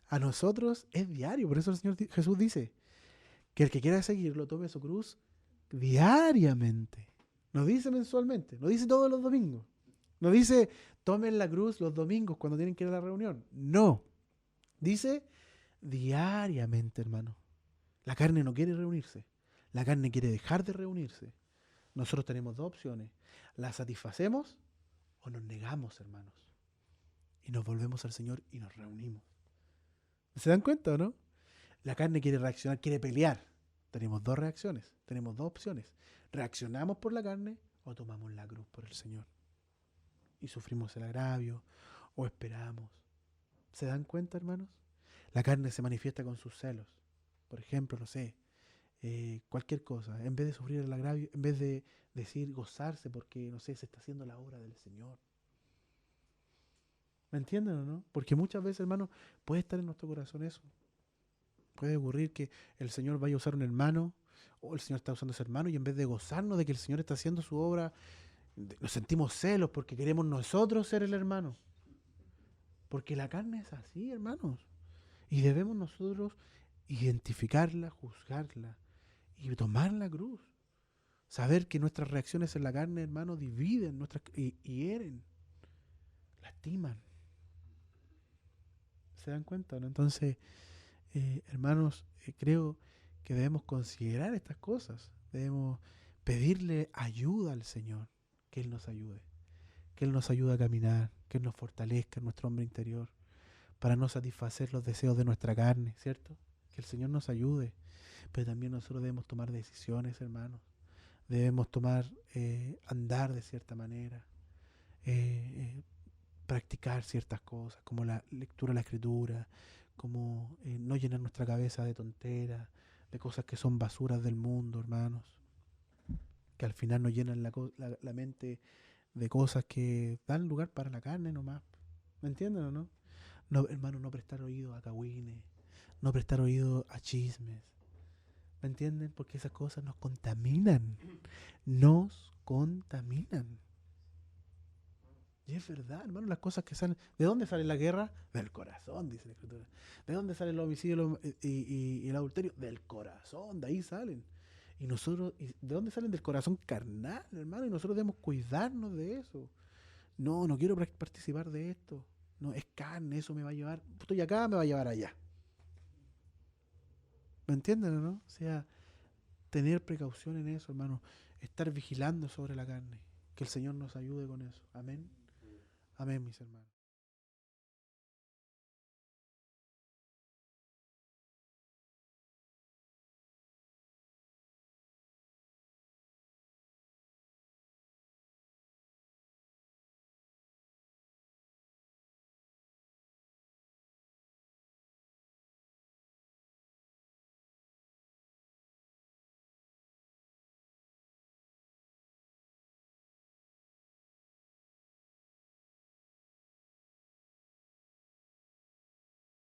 a nosotros es diario. Por eso el Señor Jesús dice que el que quiera seguirlo tome su cruz diariamente. No dice mensualmente, no dice todos los domingos. No dice tomen la cruz los domingos cuando tienen que ir a la reunión. No. Dice diariamente, hermano. La carne no quiere reunirse. La carne quiere dejar de reunirse. Nosotros tenemos dos opciones. La satisfacemos o nos negamos, hermanos. Y nos volvemos al Señor y nos reunimos. ¿Se dan cuenta o no? La carne quiere reaccionar, quiere pelear. Tenemos dos reacciones, tenemos dos opciones. Reaccionamos por la carne o tomamos la cruz por el Señor. Y sufrimos el agravio o esperamos. ¿Se dan cuenta, hermanos? La carne se manifiesta con sus celos. Por ejemplo, no sé, cualquier cosa. En vez de sufrir el agravio, en vez de decir gozarse porque, no sé, se está haciendo la obra del Señor. ¿Me entienden o no? Porque muchas veces, hermanos, puede estar en nuestro corazón eso. Puede ocurrir que el Señor vaya a usar un hermano, o el Señor está usando ese hermano, y en vez de gozarnos de que el Señor está haciendo su obra, nos sentimos celos porque queremos nosotros ser el hermano. Porque la carne es así, hermanos. Y debemos nosotros identificarla, juzgarla y tomar la cruz. Saber que nuestras reacciones en la carne, hermanos, dividen y hieren, lastiman. ¿Se dan cuenta, no? Entonces, hermanos, creo que debemos considerar estas cosas. Debemos pedirle ayuda al Señor, que Él nos ayude, que Él nos ayude a caminar, que Él nos fortalezca en nuestro hombre interior, para no satisfacer los deseos de nuestra carne, ¿cierto? Que el Señor nos ayude, pero también nosotros debemos tomar decisiones, hermanos. Debemos andar de cierta manera, practicar ciertas cosas, como la lectura de la Escritura, como no llenar nuestra cabeza de tonteras, de cosas que son basuras del mundo, hermanos, que al final nos llenan la mente de cosas que dan lugar para la carne nomás. ¿Me entienden o no? No, hermano, no prestar oído a cagüines, no prestar oído a chismes. ¿Me entienden? Porque esas cosas nos contaminan. Nos contaminan. Y es verdad, hermano, las cosas que salen. ¿De dónde sale la guerra? Del corazón, dice la Escritura. ¿De dónde sale el homicidio y el adulterio? Del corazón, de ahí salen. ¿De dónde salen? Del corazón carnal, hermano. Y nosotros debemos cuidarnos de eso. No, no quiero participar de esto. No, es carne, eso me va a llevar. Estoy acá, me va a llevar allá. ¿Me entienden o no? O sea, tener precaución en eso, hermano. Estar vigilando sobre la carne. Que el Señor nos ayude con eso. Amén. Amén, mis hermanos.